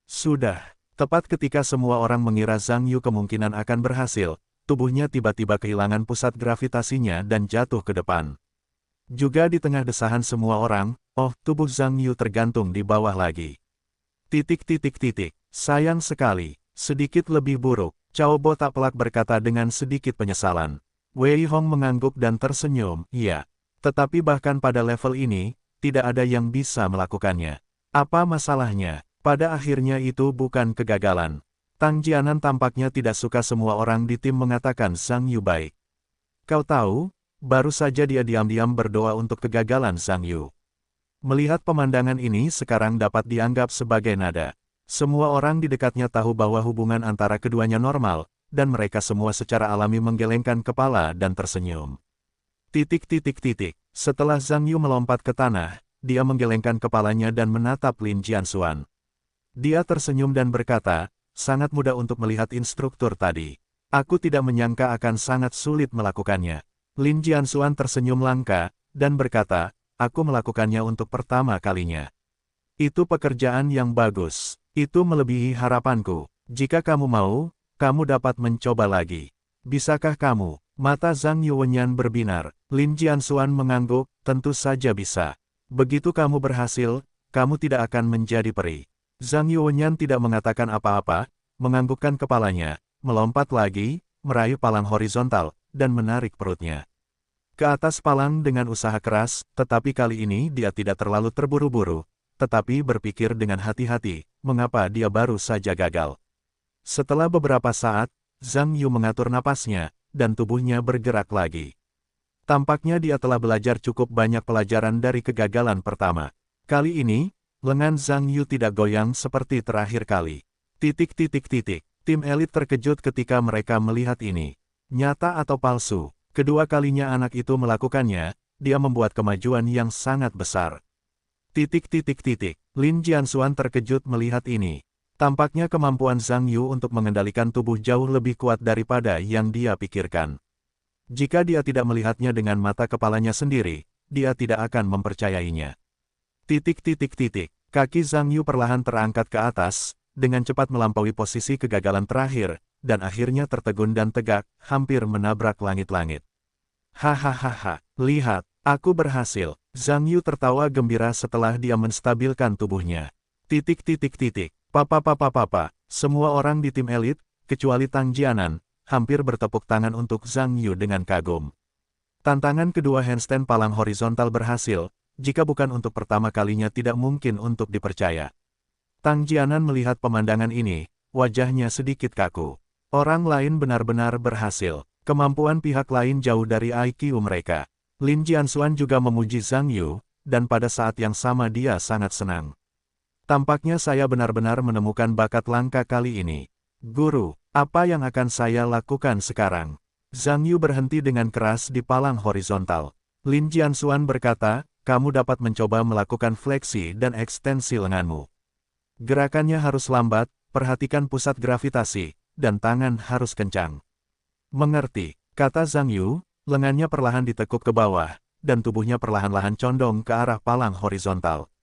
Speaker 1: Sudah, tepat ketika semua orang mengira Zhang Yu kemungkinan akan berhasil, tubuhnya tiba-tiba kehilangan pusat gravitasinya dan jatuh ke depan. Juga di tengah desahan semua orang, tubuh Zhang Yu tergantung di bawah lagi. Sayang sekali, sedikit lebih buruk, Cao Bo tak pelak berkata dengan sedikit penyesalan. Wei Hong mengangguk dan tersenyum, iya. Tetapi bahkan pada level ini, tidak ada yang bisa melakukannya. Apa masalahnya? Pada akhirnya itu bukan kegagalan. Tang Jianan tampaknya tidak suka semua orang di tim mengatakan Zhang Yu baik. Kau tahu, baru saja dia diam-diam berdoa untuk kegagalan Zhang Yu. Melihat pemandangan ini sekarang dapat dianggap sebagai nada. Semua orang di dekatnya tahu bahwa hubungan antara keduanya normal, dan mereka semua secara alami menggelengkan kepala dan tersenyum. Setelah Zhang Yu melompat ke tanah, dia menggelengkan kepalanya dan menatap Lin Jianxuan. Dia tersenyum dan berkata, sangat mudah untuk melihat instruktur tadi. Aku tidak menyangka akan sangat sulit melakukannya. Lin Jianxuan tersenyum langka, dan berkata, aku melakukannya untuk pertama kalinya. Itu pekerjaan yang bagus. Itu melebihi harapanku. Jika kamu mau, kamu dapat mencoba lagi. Bisakah kamu? Mata Zhang Yuwenyan berbinar. Lin Jianxuan mengangguk, tentu saja bisa. Begitu kamu berhasil, kamu tidak akan menjadi peri. Zhang Yuwenyan tidak mengatakan apa-apa, menganggukkan kepalanya, melompat lagi, meraih palang horizontal, dan menarik perutnya ke atas palang dengan usaha keras, tetapi kali ini dia tidak terlalu terburu-buru, tetapi berpikir dengan hati-hati, mengapa dia baru saja gagal. Setelah beberapa saat, Zhang Yu mengatur napasnya, dan tubuhnya bergerak lagi. Tampaknya dia telah belajar cukup banyak pelajaran dari kegagalan pertama. Kali ini, lengan Zhang Yu tidak goyang seperti terakhir kali. Tim elit terkejut ketika mereka melihat ini. Nyata atau palsu, kedua kalinya anak itu melakukannya, dia membuat kemajuan yang sangat besar. Lin Jianxuan terkejut melihat ini. Tampaknya kemampuan Zhang Yu untuk mengendalikan tubuh jauh lebih kuat daripada yang dia pikirkan. Jika dia tidak melihatnya dengan mata kepalanya sendiri, dia tidak akan mempercayainya. Kaki Zhang Yu perlahan terangkat ke atas, dengan cepat melampaui posisi kegagalan terakhir, dan akhirnya tertegun dan tegak, hampir menabrak langit-langit. Hahaha, lihat, aku berhasil. Zhang Yu tertawa gembira setelah dia menstabilkan tubuhnya. Papa, semua orang di tim elit, kecuali Tang Jianan, hampir bertepuk tangan untuk Zhang Yu dengan kagum. Tantangan kedua handstand palang horizontal berhasil, jika bukan untuk pertama kalinya tidak mungkin untuk dipercaya. Tang Jianan melihat pemandangan ini, wajahnya sedikit kaku. Orang lain benar-benar berhasil. Kemampuan pihak lain jauh dari IQ mereka. Lin Jianxuan juga memuji Zhang Yu, dan pada saat yang sama dia sangat senang. Tampaknya saya benar-benar menemukan bakat langka kali ini. Guru, apa yang akan saya lakukan sekarang? Zhang Yu berhenti dengan keras di palang horizontal. Lin Jianxuan berkata, kamu dapat mencoba melakukan fleksi dan ekstensi lenganmu. Gerakannya harus lambat, perhatikan pusat gravitasi, dan tangan harus kencang. Mengerti, kata Zhang Yu, lengannya perlahan ditekuk ke bawah, dan tubuhnya perlahan-lahan condong ke arah palang horizontal.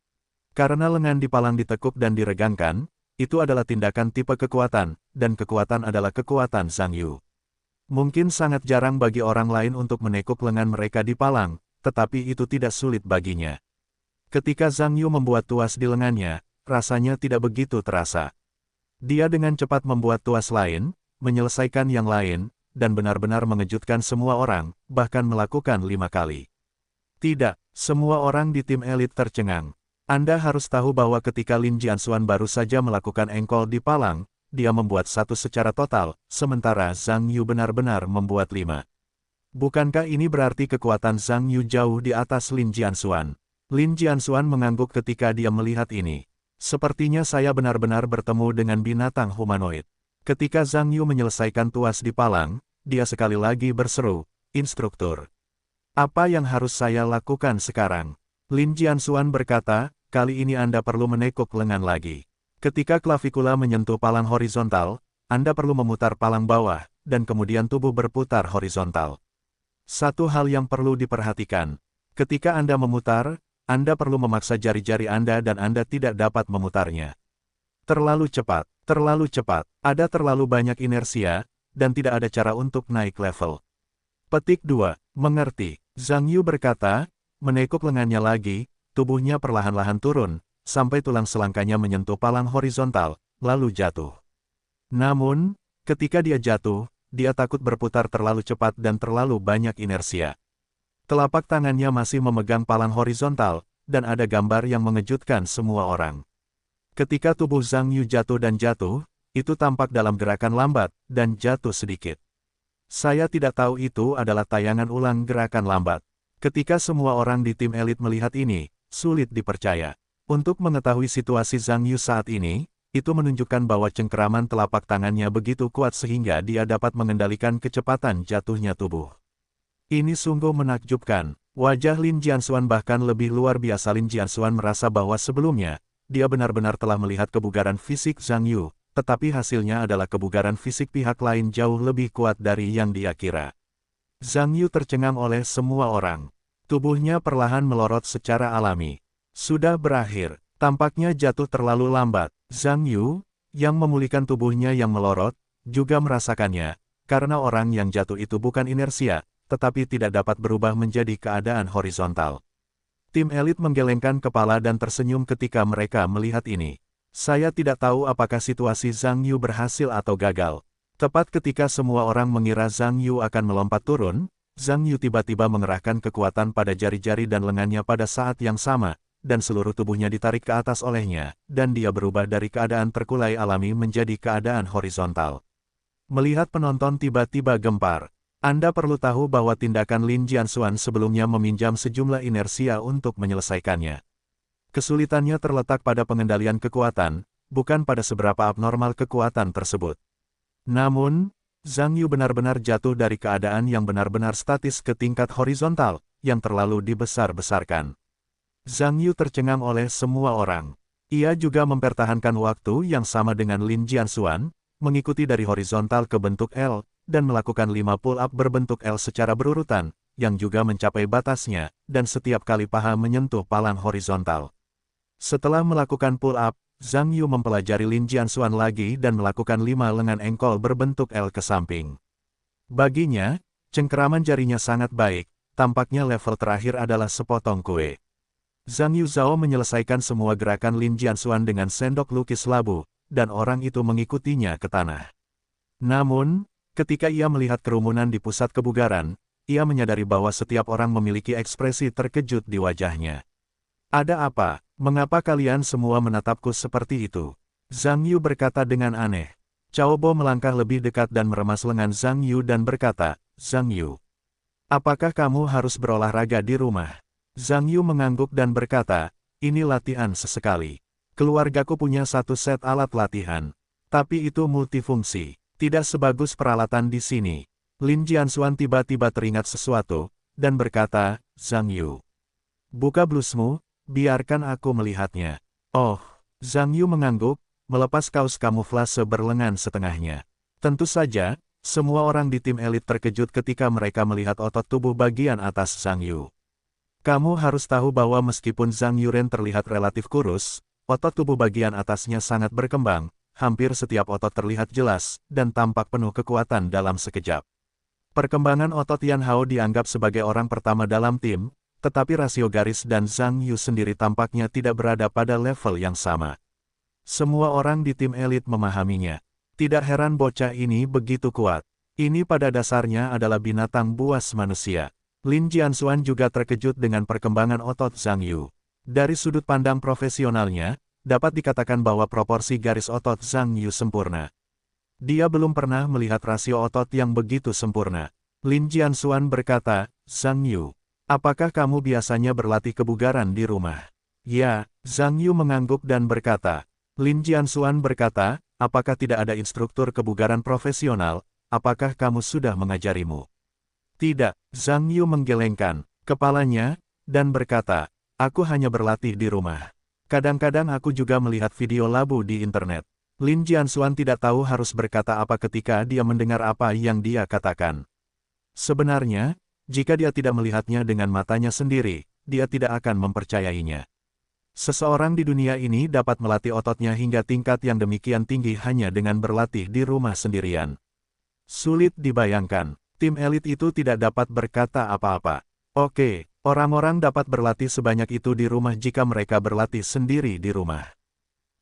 Speaker 1: Karena lengan di palang ditekuk dan diregangkan, itu adalah tindakan tipe kekuatan, dan kekuatan adalah kekuatan Zhang Yu. Mungkin sangat jarang bagi orang lain untuk menekuk lengan mereka di palang, tetapi itu tidak sulit baginya. Ketika Zhang Yu membuat tuas di lengannya, rasanya tidak begitu terasa. Dia dengan cepat membuat tuas lain, menyelesaikan yang lain, dan benar-benar mengejutkan semua orang, bahkan melakukan 5 kali. Tidak, semua orang di tim elit tercengang. Anda harus tahu bahwa ketika Lin Jianxuan baru saja melakukan engkol di palang, dia membuat 1 secara total, sementara Zhang Yu benar-benar membuat 5. Bukankah ini berarti kekuatan Zhang Yu jauh di atas Lin Jianxuan? Lin Jianxuan mengangguk ketika dia melihat ini. Sepertinya saya benar-benar bertemu dengan binatang humanoid. Ketika Zhang Yu menyelesaikan tuas di palang, dia sekali lagi berseru, "Instruktur, apa yang harus saya lakukan sekarang?" Lin Jianxuan berkata, kali ini Anda perlu menekuk lengan lagi. Ketika klavikula menyentuh palang horizontal, Anda perlu memutar palang bawah, dan kemudian tubuh berputar horizontal. Satu hal yang perlu diperhatikan, ketika Anda memutar, Anda perlu memaksa jari-jari Anda dan Anda tidak dapat memutarnya. Terlalu cepat, ada terlalu banyak inersia, dan tidak ada cara untuk naik level. Petik 2, mengerti, Zhang Yu berkata, menekuk lengannya lagi, tubuhnya perlahan-lahan turun, sampai tulang selangkanya menyentuh palang horizontal, lalu jatuh. Namun, ketika dia jatuh, dia takut berputar terlalu cepat dan terlalu banyak inersia. Telapak tangannya masih memegang palang horizontal, dan ada gambar yang mengejutkan semua orang. Ketika tubuh Zhang Yu jatuh, itu tampak dalam gerakan lambat, dan jatuh sedikit. Saya tidak tahu itu adalah tayangan ulang gerakan lambat. Ketika semua orang di tim elit melihat ini, sulit dipercaya. Untuk mengetahui situasi Zhang Yu saat ini, itu menunjukkan bahwa cengkeraman telapak tangannya begitu kuat sehingga dia dapat mengendalikan kecepatan jatuhnya tubuh. Ini sungguh menakjubkan. Wajah Lin Jianxuan bahkan lebih luar biasa. Lin Jianxuan merasa bahwa sebelumnya, dia benar-benar telah melihat kebugaran fisik Zhang Yu, tetapi hasilnya adalah kebugaran fisik pihak lain jauh lebih kuat dari yang dia kira. Zhang Yu tercengang oleh semua orang. Tubuhnya perlahan melorot secara alami. Sudah berakhir. Tampaknya jatuh terlalu lambat. Zhang Yu, yang memulihkan tubuhnya yang melorot, juga merasakannya, karena orang yang jatuh itu bukan inersia, tetapi tidak dapat berubah menjadi keadaan horizontal. Tim elit menggelengkan kepala dan tersenyum ketika mereka melihat ini. Saya tidak tahu apakah situasi Zhang Yu berhasil atau gagal. Tepat ketika semua orang mengira Zhang Yu akan melompat turun, Zhang Yu tiba-tiba mengerahkan kekuatan pada jari-jari dan lengannya pada saat yang sama, dan seluruh tubuhnya ditarik ke atas olehnya, dan dia berubah dari keadaan terkulai alami menjadi keadaan horizontal. Melihat penonton tiba-tiba gempar. Anda perlu tahu bahwa tindakan Lin Jianxuan sebelumnya meminjam sejumlah inersia untuk menyelesaikannya. Kesulitannya terletak pada pengendalian kekuatan, bukan pada seberapa abnormal kekuatan tersebut. Namun, Zhang Yu benar-benar jatuh dari keadaan yang benar-benar statis ke tingkat horizontal, yang terlalu dibesar-besarkan. Zhang Yu tercengang oleh semua orang. Ia juga mempertahankan waktu yang sama dengan Lin Jianxuan, mengikuti dari horizontal ke bentuk L, dan melakukan 5 pull-up berbentuk L secara berurutan, yang juga mencapai batasnya, dan setiap kali paha menyentuh palang horizontal. Setelah melakukan pull-up, Zhang Yu mempelajari Lin Jianxuan lagi dan melakukan 5 lengan engkol berbentuk L ke samping. Baginya, cengkeraman jarinya sangat baik, tampaknya level terakhir adalah sepotong kue. Zhang Yu Zhao menyelesaikan semua gerakan Lin Jianxuan dengan sendok lukis labu, dan orang itu mengikutinya ke tanah. Namun, ketika ia melihat kerumunan di pusat kebugaran, ia menyadari bahwa setiap orang memiliki ekspresi terkejut di wajahnya. Ada apa? Mengapa kalian semua menatapku seperti itu? Zhang Yu berkata dengan aneh. Cao Bo melangkah lebih dekat dan meremas lengan Zhang Yu dan berkata, Zhang Yu, apakah kamu harus berolahraga di rumah? Zhang Yu mengangguk dan berkata, ini latihan sesekali. Keluargaku punya satu set alat latihan. Tapi itu multifungsi. Tidak sebagus peralatan di sini. Lin Jianxuan tiba-tiba teringat sesuatu, dan berkata, Zhang Yu, buka blusmu, biarkan aku melihatnya. Oh, Zhang Yu mengangguk, melepas kaos kamuflase berlengan setengahnya. Tentu saja, semua orang di tim elit terkejut ketika mereka melihat otot tubuh bagian atas Zhang Yu. Kamu harus tahu bahwa meskipun Zhang Yuren terlihat relatif kurus, otot tubuh bagian atasnya sangat berkembang, hampir setiap otot terlihat jelas, dan tampak penuh kekuatan dalam sekejap. Perkembangan otot Yan Hao dianggap sebagai orang pertama dalam tim, tetapi rasio garis dan Zhang Yu sendiri tampaknya tidak berada pada level yang sama. Semua orang di tim elit memahaminya. Tidak heran bocah ini begitu kuat. Ini pada dasarnya adalah binatang buas manusia. Lin Jianxuan juga terkejut dengan perkembangan otot Zhang Yu. Dari sudut pandang profesionalnya, dapat dikatakan bahwa proporsi garis otot Zhang Yu sempurna. Dia belum pernah melihat rasio otot yang begitu sempurna. Lin Jianxuan berkata, Zhang Yu, apakah kamu biasanya berlatih kebugaran di rumah? Ya, Zhang Yu mengangguk dan berkata. Lin Jianxuan berkata, apakah tidak ada instruktur kebugaran profesional, apakah kamu sudah mengajarimu? Tidak, Zhang Yu menggelengkan kepalanya, dan berkata, aku hanya berlatih di rumah. Kadang-kadang aku juga melihat video labu di internet. Lin Jianxuan tidak tahu harus berkata apa ketika dia mendengar apa yang dia katakan. Sebenarnya, jika dia tidak melihatnya dengan matanya sendiri, dia tidak akan mempercayainya. Seseorang di dunia ini dapat melatih ototnya hingga tingkat yang demikian tinggi hanya dengan berlatih di rumah sendirian. Sulit dibayangkan. Tim elit itu tidak dapat berkata apa-apa. Oke, orang-orang dapat berlatih sebanyak itu di rumah jika mereka berlatih sendiri di rumah.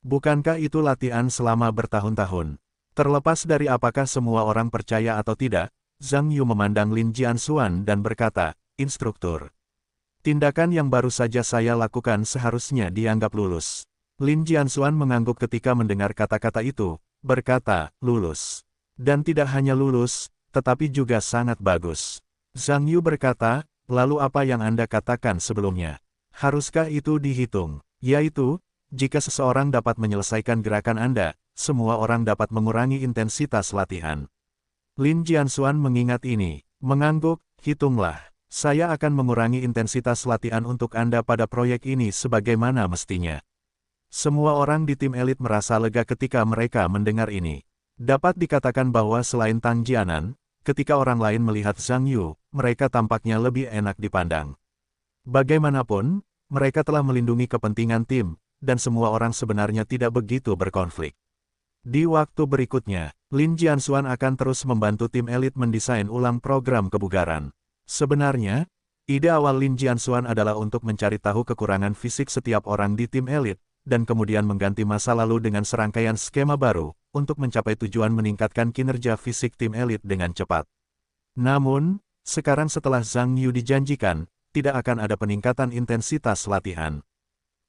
Speaker 1: Bukankah itu latihan selama bertahun-tahun? Terlepas dari apakah semua orang percaya atau tidak, Zhang Yu memandang Lin Jianxuan dan berkata, instruktur. Tindakan yang baru saja saya lakukan seharusnya dianggap lulus. Lin Jianxuan mengangguk ketika mendengar kata-kata itu, berkata, lulus. Dan tidak hanya lulus, tetapi juga sangat bagus. Zhang Yu berkata, lalu apa yang Anda katakan sebelumnya? Haruskah itu dihitung? Yaitu, jika seseorang dapat menyelesaikan gerakan Anda, semua orang dapat mengurangi intensitas latihan. Lin Jianxuan mengingat ini, mengangguk, hitunglah. Saya akan mengurangi intensitas latihan untuk Anda pada proyek ini sebagaimana mestinya. Semua orang di tim elit merasa lega ketika mereka mendengar ini. Dapat dikatakan bahwa selain Tang Jianan, ketika orang lain melihat Zhang Yu, mereka tampaknya lebih enak dipandang. Bagaimanapun, mereka telah melindungi kepentingan tim, dan semua orang sebenarnya tidak begitu berkonflik. Di waktu berikutnya, Lin Jianxuan akan terus membantu tim elit mendesain ulang program kebugaran. Sebenarnya, ide awal Lin Jianxuan adalah untuk mencari tahu kekurangan fisik setiap orang di tim elit, dan kemudian mengganti masa lalu dengan serangkaian skema baru, untuk mencapai tujuan meningkatkan kinerja fisik tim elit dengan cepat. Namun, sekarang setelah Zhang Yu dijanjikan, tidak akan ada peningkatan intensitas latihan.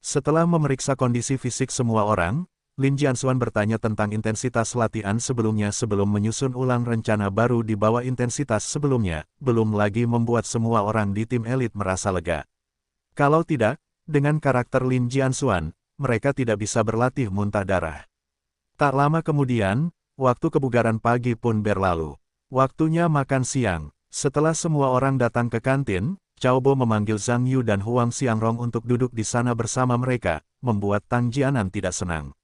Speaker 1: Setelah memeriksa kondisi fisik semua orang, Lin Jianxuan bertanya tentang intensitas latihan sebelumnya sebelum menyusun ulang rencana baru di bawah intensitas sebelumnya, belum lagi membuat semua orang di tim elit merasa lega. Kalau tidak, dengan karakter Lin Jianxuan, mereka tidak bisa berlatih muntah darah. Tak lama kemudian, waktu kebugaran pagi pun berlalu. Waktunya makan siang. Setelah semua orang datang ke kantin, Cao Bo memanggil Zhang Yu dan Huang Xiangrong untuk duduk di sana bersama mereka, membuat Tang Jianan tidak senang.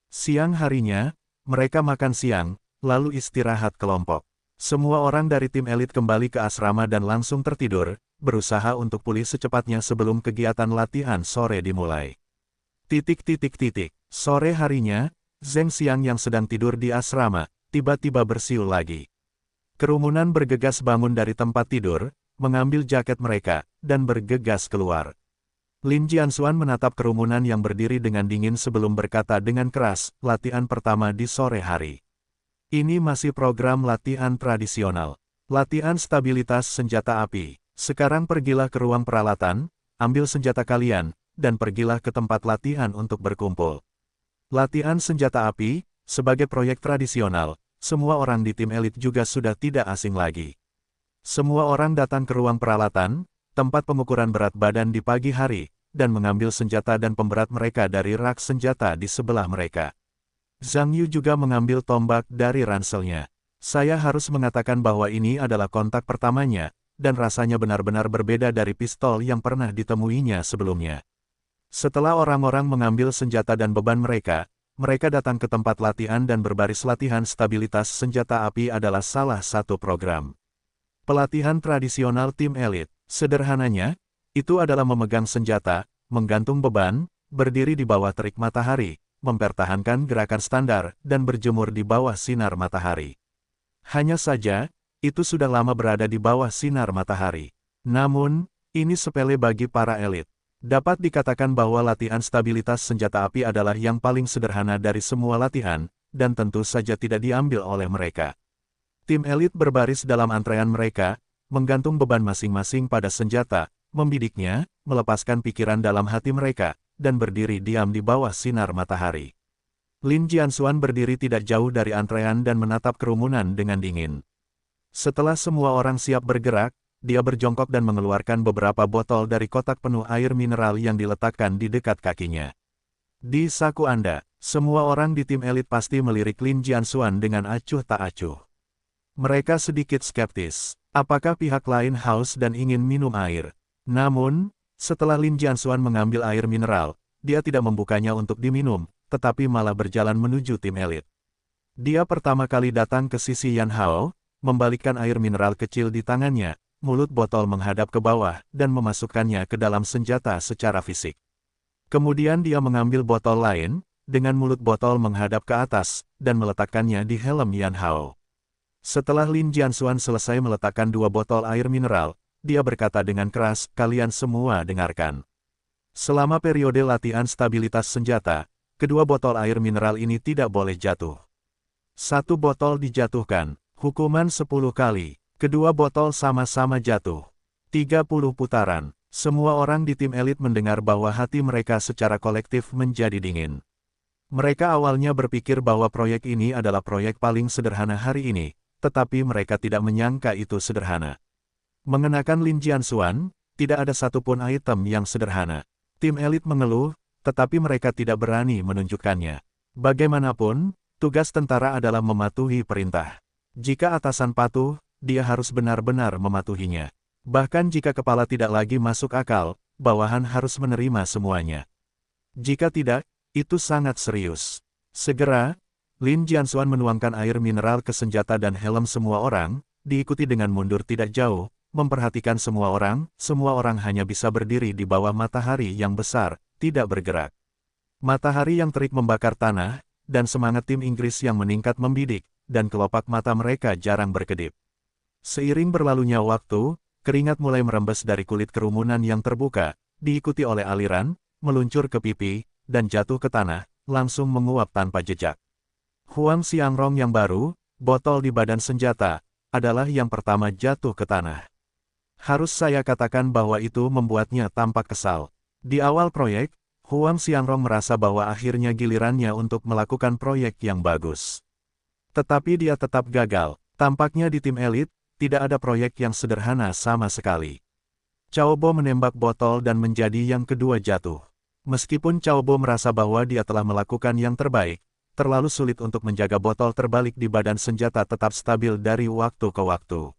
Speaker 1: Siang harinya, mereka makan siang, lalu istirahat kelompok. Semua orang dari tim elit kembali ke asrama dan langsung tertidur, berusaha untuk pulih secepatnya sebelum kegiatan latihan sore dimulai. Sore harinya, Zheng Xiang yang sedang tidur di asrama, tiba-tiba bersiul lagi. Kerumunan bergegas bangun dari tempat tidur, mengambil jaket mereka, dan bergegas keluar. Lin Jianxuan menatap kerumunan yang berdiri dengan dingin sebelum berkata dengan keras, latihan pertama di sore hari. Ini masih program latihan tradisional. Latihan stabilitas senjata api. Sekarang pergilah ke ruang peralatan, ambil senjata kalian, dan pergilah ke tempat latihan untuk berkumpul. Latihan senjata api, sebagai proyek tradisional, semua orang di tim elit juga sudah tidak asing lagi. Semua orang datang ke ruang peralatan, tempat pengukuran berat badan di pagi hari, dan mengambil senjata dan pemberat mereka dari rak senjata di sebelah mereka. Zhang Yu juga mengambil tombak dari ranselnya. Saya harus mengatakan bahwa ini adalah kontak pertamanya, dan rasanya benar-benar berbeda dari pistol yang pernah ditemuinya sebelumnya. Setelah orang-orang mengambil senjata dan beban mereka, mereka datang ke tempat latihan dan berbaris latihan stabilitas senjata api adalah salah satu program. Pelatihan tradisional tim elit, sederhananya, itu adalah memegang senjata, menggantung beban, berdiri di bawah terik matahari, mempertahankan gerakan standar, dan berjemur di bawah sinar matahari. Hanya saja, itu sudah lama berada di bawah sinar matahari. Namun, ini sepele bagi para elit. Dapat dikatakan bahwa latihan stabilitas senjata api adalah yang paling sederhana dari semua latihan, dan tentu saja tidak diambil oleh mereka. Tim elit berbaris dalam antrean mereka, menggantung beban masing-masing pada senjata, membidiknya, melepaskan pikiran dalam hati mereka, dan berdiri diam di bawah sinar matahari. Lin Jianxuan berdiri tidak jauh dari antrean dan menatap kerumunan dengan dingin. Setelah semua orang siap bergerak, dia berjongkok dan mengeluarkan beberapa botol dari kotak penuh air mineral yang diletakkan di dekat kakinya. Di saku Anda, semua orang di tim elit pasti melirik Lin Jianxuan dengan acuh tak acuh. Mereka sedikit skeptis. Apakah pihak lain haus dan ingin minum air? Namun, setelah Lin Jianxuan mengambil air mineral, dia tidak membukanya untuk diminum, tetapi malah berjalan menuju tim elit. Dia pertama kali datang ke sisi Yan Hao, membalikkan air mineral kecil di tangannya, mulut botol menghadap ke bawah, dan memasukkannya ke dalam senjata secara fisik. Kemudian dia mengambil botol lain, dengan mulut botol menghadap ke atas, dan meletakkannya di helm Yan Hao. Setelah Lin Jianxuan selesai meletakkan 2 botol air mineral, dia berkata dengan keras, kalian semua dengarkan. Selama periode latihan stabilitas senjata, kedua botol air mineral ini tidak boleh jatuh. 1 botol dijatuhkan, hukuman 10 kali. Kedua botol sama-sama jatuh. 30 putaran. Semua orang di tim elit mendengar bahwa hati mereka secara kolektif menjadi dingin. Mereka awalnya berpikir bahwa proyek ini adalah proyek paling sederhana hari ini, tetapi mereka tidak menyangka itu sederhana. Mengenakan Lin Jianxuan, tidak ada satupun item yang sederhana. Tim elit mengeluh, tetapi mereka tidak berani menunjukkannya. Bagaimanapun, tugas tentara adalah mematuhi perintah. Jika atasan patuh, dia harus benar-benar mematuhinya. Bahkan jika kepala tidak lagi masuk akal, bawahan harus menerima semuanya. Jika tidak, itu sangat serius. Segera, Lin Jianxuan menuangkan air mineral ke senjata dan helm semua orang, diikuti dengan mundur tidak jauh, memperhatikan semua orang hanya bisa berdiri di bawah matahari yang besar, tidak bergerak. Matahari yang terik membakar tanah, dan semangat tim Inggris yang meningkat membidik, dan kelopak mata mereka jarang berkedip. Seiring berlalunya waktu, keringat mulai merembes dari kulit kerumunan yang terbuka, diikuti oleh aliran, meluncur ke pipi, dan jatuh ke tanah, langsung menguap tanpa jejak. Huang Xiangrong yang baru, botol di badan senjata, adalah yang pertama jatuh ke tanah. Harus saya katakan bahwa itu membuatnya tampak kesal. Di awal proyek, Huang Xiangrong merasa bahwa akhirnya gilirannya untuk melakukan proyek yang bagus. Tetapi dia tetap gagal. Tampaknya di tim elit, tidak ada proyek yang sederhana sama sekali. Cao Bo menembak botol dan menjadi yang kedua jatuh. Meskipun Cao Bo merasa bahwa dia telah melakukan yang terbaik, terlalu sulit untuk menjaga botol terbalik di badan senjata tetap stabil dari waktu ke waktu.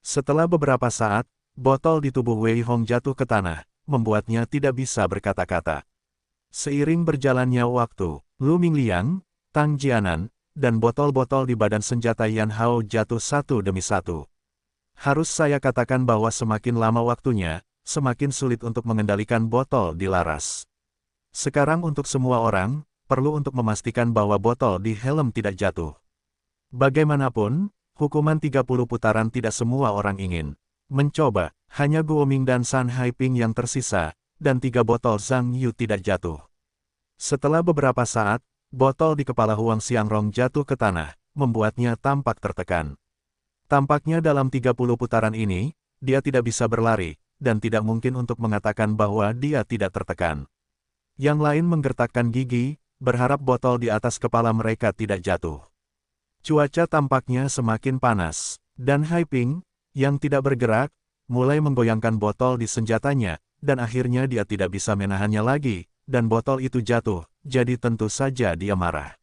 Speaker 1: Setelah beberapa saat, botol di tubuh Wei Hong jatuh ke tanah, membuatnya tidak bisa berkata-kata. Seiring berjalannya waktu, Lu Mingliang, Tang Jianan, dan botol-botol di badan senjata Yan Hao jatuh satu demi satu. Harus saya katakan bahwa semakin lama waktunya, semakin sulit untuk mengendalikan botol di laras. Sekarang untuk semua orang, perlu untuk memastikan bahwa botol di helm tidak jatuh. Bagaimanapun, hukuman 30 putaran tidak semua orang ingin. Mencoba, hanya Guoming dan San Haiping yang tersisa, dan 3 botol Zhang Yu tidak jatuh. Setelah beberapa saat, botol di kepala Huang Xiangrong jatuh ke tanah, membuatnya tampak tertekan. Tampaknya dalam 30 putaran ini, dia tidak bisa berlari, dan tidak mungkin untuk mengatakan bahwa dia tidak tertekan. Yang lain menggertakkan gigi, berharap botol di atas kepala mereka tidak jatuh. Cuaca tampaknya semakin panas, dan Haiping, yang tidak bergerak, mulai menggoyangkan botol di senjatanya, dan akhirnya dia tidak bisa menahannya lagi, dan botol itu jatuh, jadi tentu saja dia marah.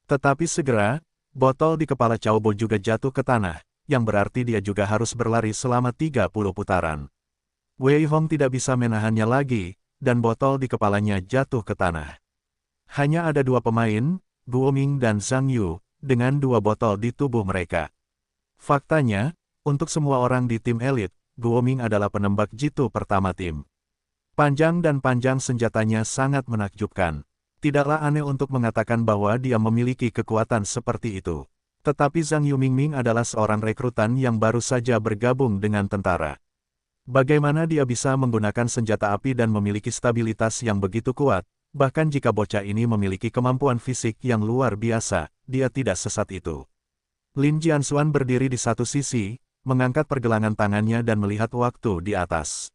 Speaker 1: Tetapi segera, botol di kepala Cao Bo juga jatuh ke tanah, yang berarti dia juga harus berlari selama 30 putaran. Wei Hong tidak bisa menahannya lagi, dan botol di kepalanya jatuh ke tanah. Hanya ada 2 pemain, Guoming dan Zhang Yu, dengan 2 botol di tubuh mereka. Faktanya, untuk semua orang di tim elit, Guoming adalah penembak jitu pertama tim. Panjang dan panjang senjatanya sangat menakjubkan. Tidaklah aneh untuk mengatakan bahwa dia memiliki kekuatan seperti itu. Tetapi Zhang Yumingming adalah seorang rekrutan yang baru saja bergabung dengan tentara. Bagaimana dia bisa menggunakan senjata api dan memiliki stabilitas yang begitu kuat, bahkan jika bocah ini memiliki kemampuan fisik yang luar biasa, dia tidak sesat itu. Lin Jianxuan berdiri di satu sisi, mengangkat pergelangan tangannya dan melihat waktu di atas.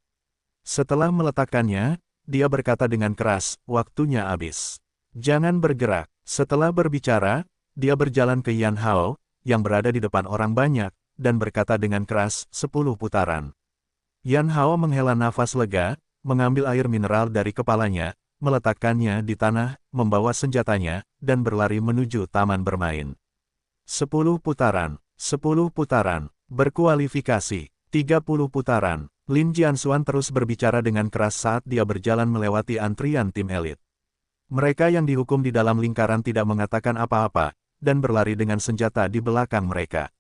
Speaker 1: Setelah meletakkannya, dia berkata dengan keras, waktunya habis. Jangan bergerak. Setelah berbicara, dia berjalan ke Yan Hao, yang berada di depan orang banyak, dan berkata dengan keras, 10 putaran. Yan Hao menghela nafas lega, mengambil air mineral dari kepalanya, meletakkannya di tanah, membawa senjatanya, dan berlari menuju taman bermain. 10 putaran, 10 putaran, berkualifikasi, 30 putaran. Lin Jianxuan terus berbicara dengan keras saat dia berjalan melewati antrian tim elit. Mereka yang dihukum di dalam lingkaran tidak mengatakan apa-apa, dan berlari dengan senjata di belakang mereka.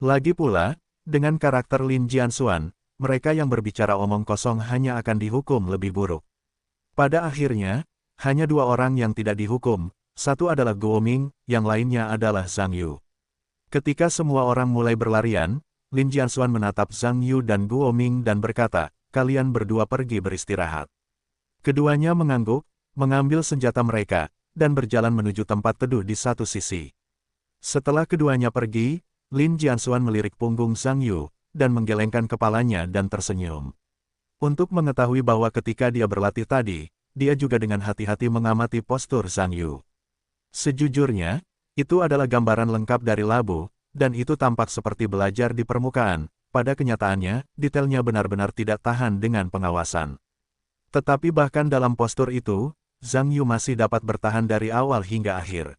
Speaker 1: Lagi pula, dengan karakter Lin Jianxuan, mereka yang berbicara omong kosong hanya akan dihukum lebih buruk. Pada akhirnya, hanya 2 orang yang tidak dihukum, satu adalah Guoming, yang lainnya adalah Zhang Yu. Ketika semua orang mulai berlarian, Lin Jianxuan menatap Zhang Yu dan Guoming dan berkata, kalian berdua pergi beristirahat. Keduanya mengangguk, mengambil senjata mereka, dan berjalan menuju tempat teduh di satu sisi. Setelah keduanya pergi, Lin Jianxuan melirik punggung Zhang Yu, dan menggelengkan kepalanya dan tersenyum. Untuk mengetahui bahwa ketika dia berlatih tadi, dia juga dengan hati-hati mengamati postur Zhang Yu. Sejujurnya, itu adalah gambaran lengkap dari labu, dan itu tampak seperti belajar di permukaan. Pada kenyataannya, detailnya benar-benar tidak tahan dengan pengawasan. Tetapi bahkan dalam postur itu, Zhang Yu masih dapat bertahan dari awal hingga akhir.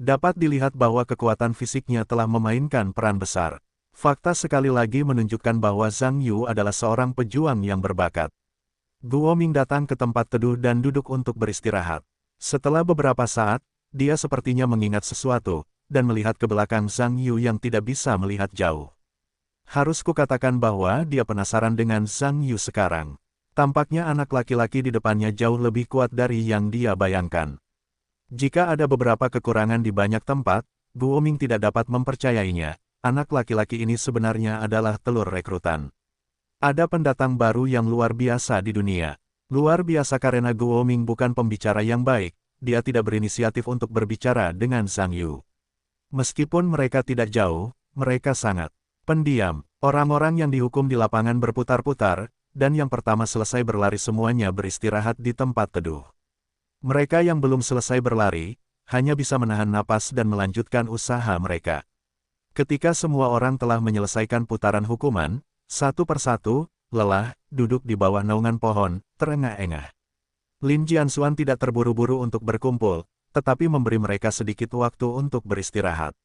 Speaker 1: Dapat dilihat bahwa kekuatan fisiknya telah memainkan peran besar. Fakta sekali lagi menunjukkan bahwa Zhang Yu adalah seorang pejuang yang berbakat. Guo Ming datang ke tempat teduh dan duduk untuk beristirahat. Setelah beberapa saat, dia sepertinya mengingat sesuatu, dan melihat ke belakang Zhang Yu yang tidak bisa melihat jauh. Harus kukatakan bahwa dia penasaran dengan Zhang Yu sekarang. Tampaknya anak laki-laki di depannya jauh lebih kuat dari yang dia bayangkan. Jika ada beberapa kekurangan di banyak tempat, Guo Ming tidak dapat mempercayainya. Anak laki-laki ini sebenarnya adalah telur rekrutan. Ada pendatang baru yang luar biasa di dunia. Luar biasa karena Guo Ming bukan pembicara yang baik, dia tidak berinisiatif untuk berbicara dengan Zhang Yu. Meskipun mereka tidak jauh, mereka sangat pendiam. Orang-orang yang dihukum di lapangan berputar-putar, dan yang pertama selesai berlari semuanya beristirahat di tempat teduh. Mereka yang belum selesai berlari, hanya bisa menahan napas dan melanjutkan usaha mereka. Ketika semua orang telah menyelesaikan putaran hukuman, satu persatu, lelah, duduk di bawah naungan pohon, terengah-engah. Lin Jianxuan tidak terburu-buru untuk berkumpul, tetapi memberi mereka sedikit waktu untuk beristirahat.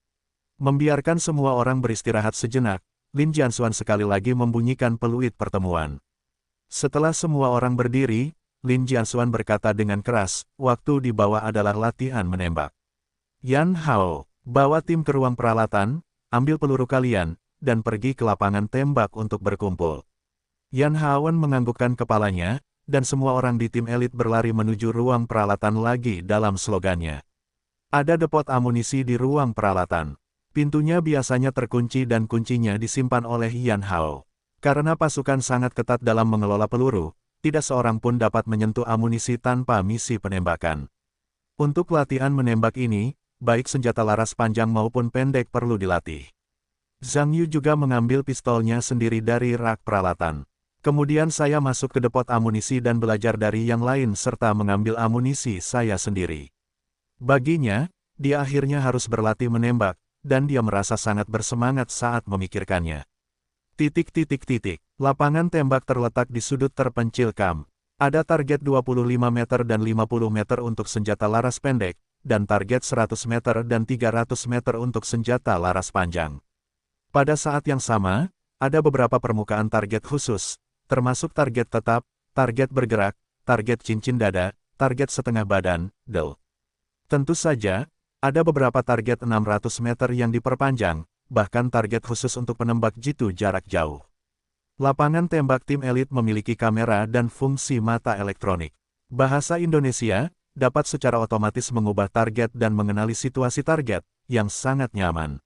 Speaker 1: Membiarkan semua orang beristirahat sejenak, Lin Jianxuan sekali lagi membunyikan peluit pertemuan. Setelah semua orang berdiri, Lin Jianxuan berkata dengan keras, waktu di bawah adalah latihan menembak. Yan Hao, bawa tim ke ruang peralatan, ambil peluru kalian, dan pergi ke lapangan tembak untuk berkumpul. Yan Haowen menganggukkan kepalanya, dan semua orang di tim elit berlari menuju ruang peralatan lagi dalam slogannya. Ada depot amunisi di ruang peralatan. Pintunya biasanya terkunci dan kuncinya disimpan oleh Yan Hao. Karena pasukan sangat ketat dalam mengelola peluru, tidak seorang pun dapat menyentuh amunisi tanpa misi penembakan. Untuk latihan menembak ini, baik senjata laras panjang maupun pendek perlu dilatih. Zhang Yu juga mengambil pistolnya sendiri dari rak peralatan. Kemudian saya masuk ke depot amunisi dan belajar dari yang lain serta mengambil amunisi saya sendiri. Baginya, dia akhirnya harus berlatih menembak, dan dia merasa sangat bersemangat saat memikirkannya. Lapangan tembak terletak di sudut terpencil kamp. Ada target 25 meter dan 50 meter untuk senjata laras pendek, dan target 100 meter dan 300 meter untuk senjata laras panjang. Pada saat yang sama, ada beberapa permukaan target khusus, termasuk target tetap, target bergerak, target cincin dada, target setengah badan, DEL. Tentu saja, ada beberapa target 600 meter yang diperpanjang, bahkan target khusus untuk penembak jitu jarak jauh. Lapangan tembak tim elit memiliki kamera dan fungsi mata elektronik. Bahasa Indonesia dapat secara otomatis mengubah target dan mengenali situasi target, yang sangat nyaman.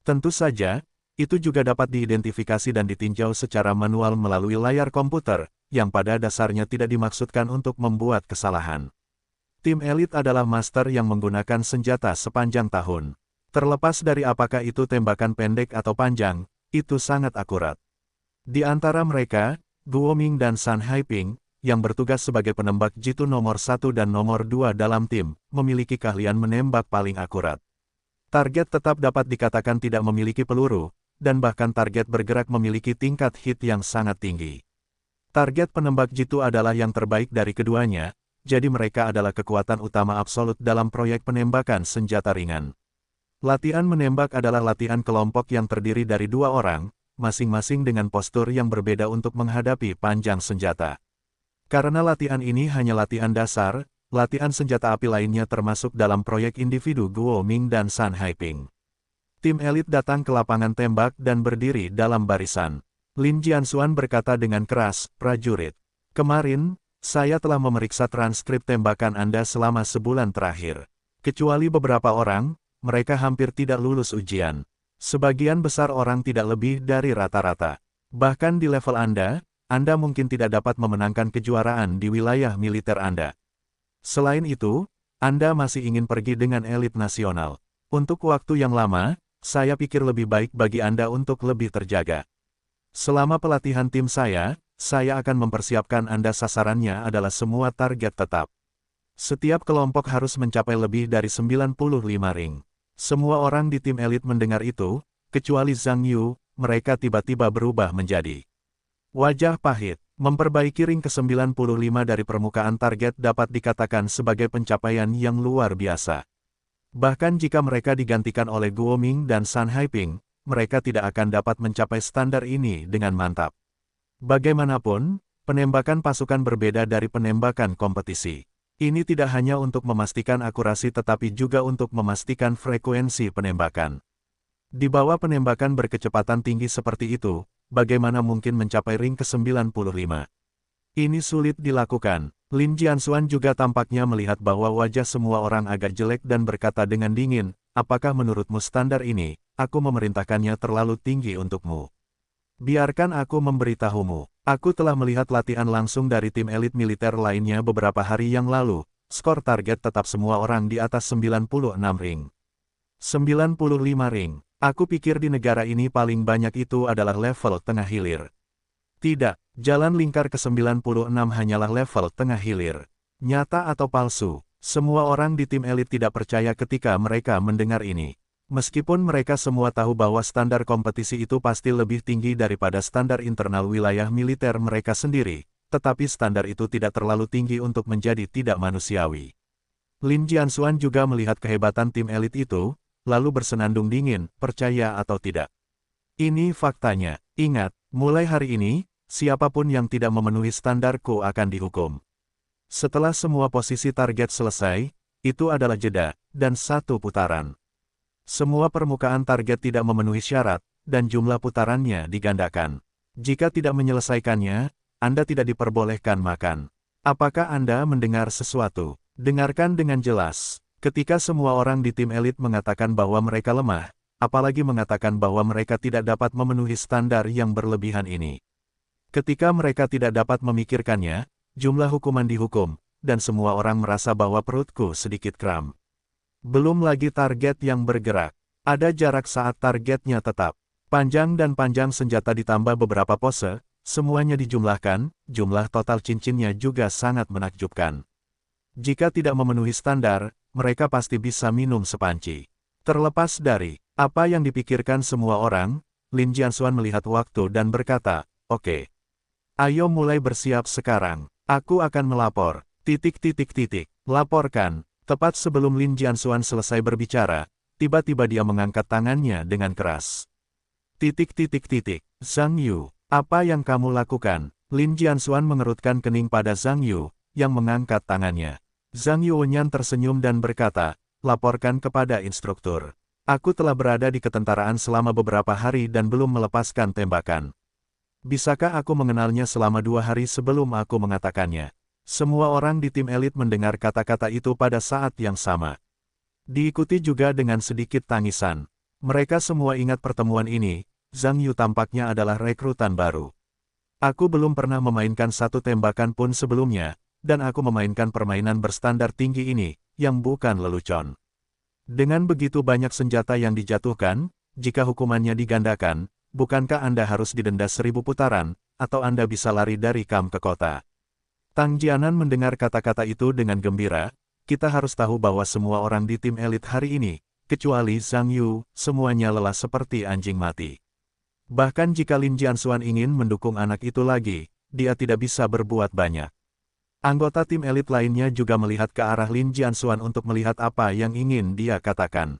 Speaker 1: Tentu saja, itu juga dapat diidentifikasi dan ditinjau secara manual melalui layar komputer, yang pada dasarnya tidak dimaksudkan untuk membuat kesalahan. Tim elit adalah master yang menggunakan senjata sepanjang tahun. Terlepas dari apakah itu tembakan pendek atau panjang, itu sangat akurat. Di antara mereka, Guo Ming dan San Haiping, yang bertugas sebagai penembak jitu nomor 1 dan nomor 2 dalam tim, memiliki keahlian menembak paling akurat. Target tetap dapat dikatakan tidak memiliki peluru, dan bahkan target bergerak memiliki tingkat hit yang sangat tinggi. Target penembak jitu adalah yang terbaik dari keduanya, jadi mereka adalah kekuatan utama absolut dalam proyek penembakan senjata ringan. Latihan menembak adalah latihan kelompok yang terdiri dari 2 orang, masing-masing dengan postur yang berbeda untuk menghadapi panjang senjata. Karena latihan ini hanya latihan dasar, latihan senjata api lainnya termasuk dalam proyek individu Guo Ming dan San Haiping. Tim elit datang ke lapangan tembak dan berdiri dalam barisan. Lin Jianxuan berkata dengan keras, prajurit. Kemarin, saya telah memeriksa transkrip tembakan Anda selama sebulan terakhir. Kecuali beberapa orang, mereka hampir tidak lulus ujian. Sebagian besar orang tidak lebih dari rata-rata. Bahkan di level Anda mungkin tidak dapat memenangkan kejuaraan di wilayah militer Anda. Selain itu, Anda masih ingin pergi dengan elit nasional. Untuk waktu yang lama, saya pikir lebih baik bagi Anda untuk lebih terjaga. Selama pelatihan tim saya akan mempersiapkan Anda sasarannya adalah semua target tetap. Setiap kelompok harus mencapai lebih dari 95 ring. Semua orang di tim elit mendengar itu, kecuali Zhang Yu, mereka tiba-tiba berubah menjadi wajah pahit. Memperbaiki ring ke-95 dari permukaan target dapat dikatakan sebagai pencapaian yang luar biasa. Bahkan jika mereka digantikan oleh Guo Ming dan Sun Haiping, mereka tidak akan dapat mencapai standar ini dengan mantap. Bagaimanapun, penembakan pasukan berbeda dari penembakan kompetisi. Ini tidak hanya untuk memastikan akurasi tetapi juga untuk memastikan frekuensi penembakan. Di bawah penembakan berkecepatan tinggi seperti itu, bagaimana mungkin mencapai ring ke-95? Ini sulit dilakukan. Lin Jianxuan juga tampaknya melihat bahwa wajah semua orang agak jelek dan berkata dengan dingin, apakah menurutmu standar ini, aku memerintahkannya terlalu tinggi untukmu? Biarkan aku memberitahumu. Aku telah melihat latihan langsung dari tim elit militer lainnya beberapa hari yang lalu. Skor target tetap semua orang di atas 96 ring. 95 ring. Aku pikir di negara ini paling banyak itu adalah level tengah hilir. Tidak, jalan lingkar ke-96 hanyalah level tengah hilir. Nyata atau palsu, semua orang di tim elit tidak percaya ketika mereka mendengar ini. Meskipun mereka semua tahu bahwa standar kompetisi itu pasti lebih tinggi daripada standar internal wilayah militer mereka sendiri, tetapi standar itu tidak terlalu tinggi untuk menjadi tidak manusiawi. Lin Jianxuan juga melihat kehebatan tim elit itu, lalu bersenandung dingin, percaya atau tidak. Ini faktanya. Ingat, mulai hari ini, siapapun yang tidak memenuhi standarku akan dihukum. Setelah semua posisi target selesai, itu adalah jeda, dan satu putaran. Semua permukaan target tidak memenuhi syarat, dan jumlah putarannya digandakan. Jika tidak menyelesaikannya, Anda tidak diperbolehkan makan. Apakah Anda mendengar sesuatu? Dengarkan dengan jelas. Ketika semua orang di tim elit mengatakan bahwa mereka lemah, apalagi mengatakan bahwa mereka tidak dapat memenuhi standar yang berlebihan ini. Ketika mereka tidak dapat memikirkannya, jumlah hukuman dihukum, dan semua orang merasa bahwa perutku sedikit kram. Belum lagi target yang bergerak. Ada jarak saat targetnya tetap. Panjang dan panjang senjata ditambah beberapa pose, semuanya dijumlahkan, jumlah total cincinnya juga sangat menakjubkan. Jika tidak memenuhi standar, mereka pasti bisa minum sepanci. Terlepas dari apa yang dipikirkan semua orang, Lin Jianxuan melihat waktu dan berkata, oke. Ayo mulai bersiap sekarang. Aku akan melapor. Laporkan. Tepat sebelum Lin Jianxuan selesai berbicara, tiba-tiba dia mengangkat tangannya dengan keras. Zhang Yu, apa yang kamu lakukan? Lin Jianxuan mengerutkan kening pada Zhang Yu, yang mengangkat tangannya. Zhang Yuanyan tersenyum dan berkata, laporkan kepada instruktur. Aku telah berada di ketentaraan selama beberapa hari dan belum melepaskan tembakan. Bisakah aku mengenalnya selama 2 hari sebelum aku mengatakannya? Semua orang di tim elit mendengar kata-kata itu pada saat yang sama. Diikuti juga dengan sedikit tangisan. Mereka semua ingat pertemuan ini, Zhang Yu tampaknya adalah rekrutan baru. Aku belum pernah memainkan satu tembakan pun sebelumnya, dan aku memainkan permainan berstandar tinggi ini, yang bukan lelucon. Dengan begitu banyak senjata yang dijatuhkan, jika hukumannya digandakan, bukankah Anda harus didenda 1000 putaran, atau Anda bisa lari dari kamp ke kota? Tang Jianan mendengar kata-kata itu dengan gembira. Kita harus tahu bahwa semua orang di tim elit hari ini, kecuali Zhang Yu, semuanya lelah seperti anjing mati. Bahkan jika Lin Jianxuan ingin mendukung anak itu lagi, dia tidak bisa berbuat banyak. Anggota tim elit lainnya juga melihat ke arah Lin Jianxuan untuk melihat apa yang ingin dia katakan.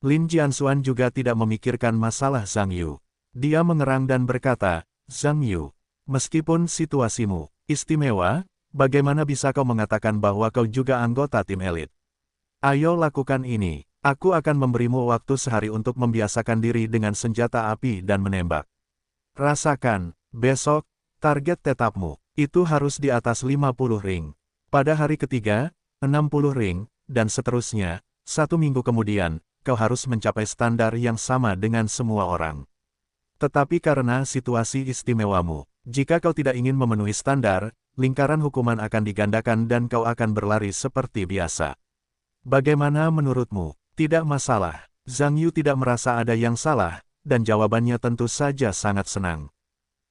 Speaker 1: Lin Jianxuan juga tidak memikirkan masalah Zhang Yu. Dia mengerang dan berkata, Zhang Yu, meskipun situasimu istimewa, bagaimana bisa kau mengatakan bahwa kau juga anggota tim elit? Ayo lakukan ini. Aku akan memberimu waktu sehari untuk membiasakan diri dengan senjata api dan menembak. Rasakan, besok, target tetapmu. Itu harus di atas 50 ring. Pada hari ketiga, 60 ring, dan seterusnya, 1 minggu kemudian, kau harus mencapai standar yang sama dengan semua orang. Tetapi karena situasi istimewamu, jika kau tidak ingin memenuhi standar, lingkaran hukuman akan digandakan dan kau akan berlari seperti biasa. Bagaimana menurutmu? Tidak masalah. Zhang Yu tidak merasa ada yang salah, dan jawabannya tentu saja sangat senang.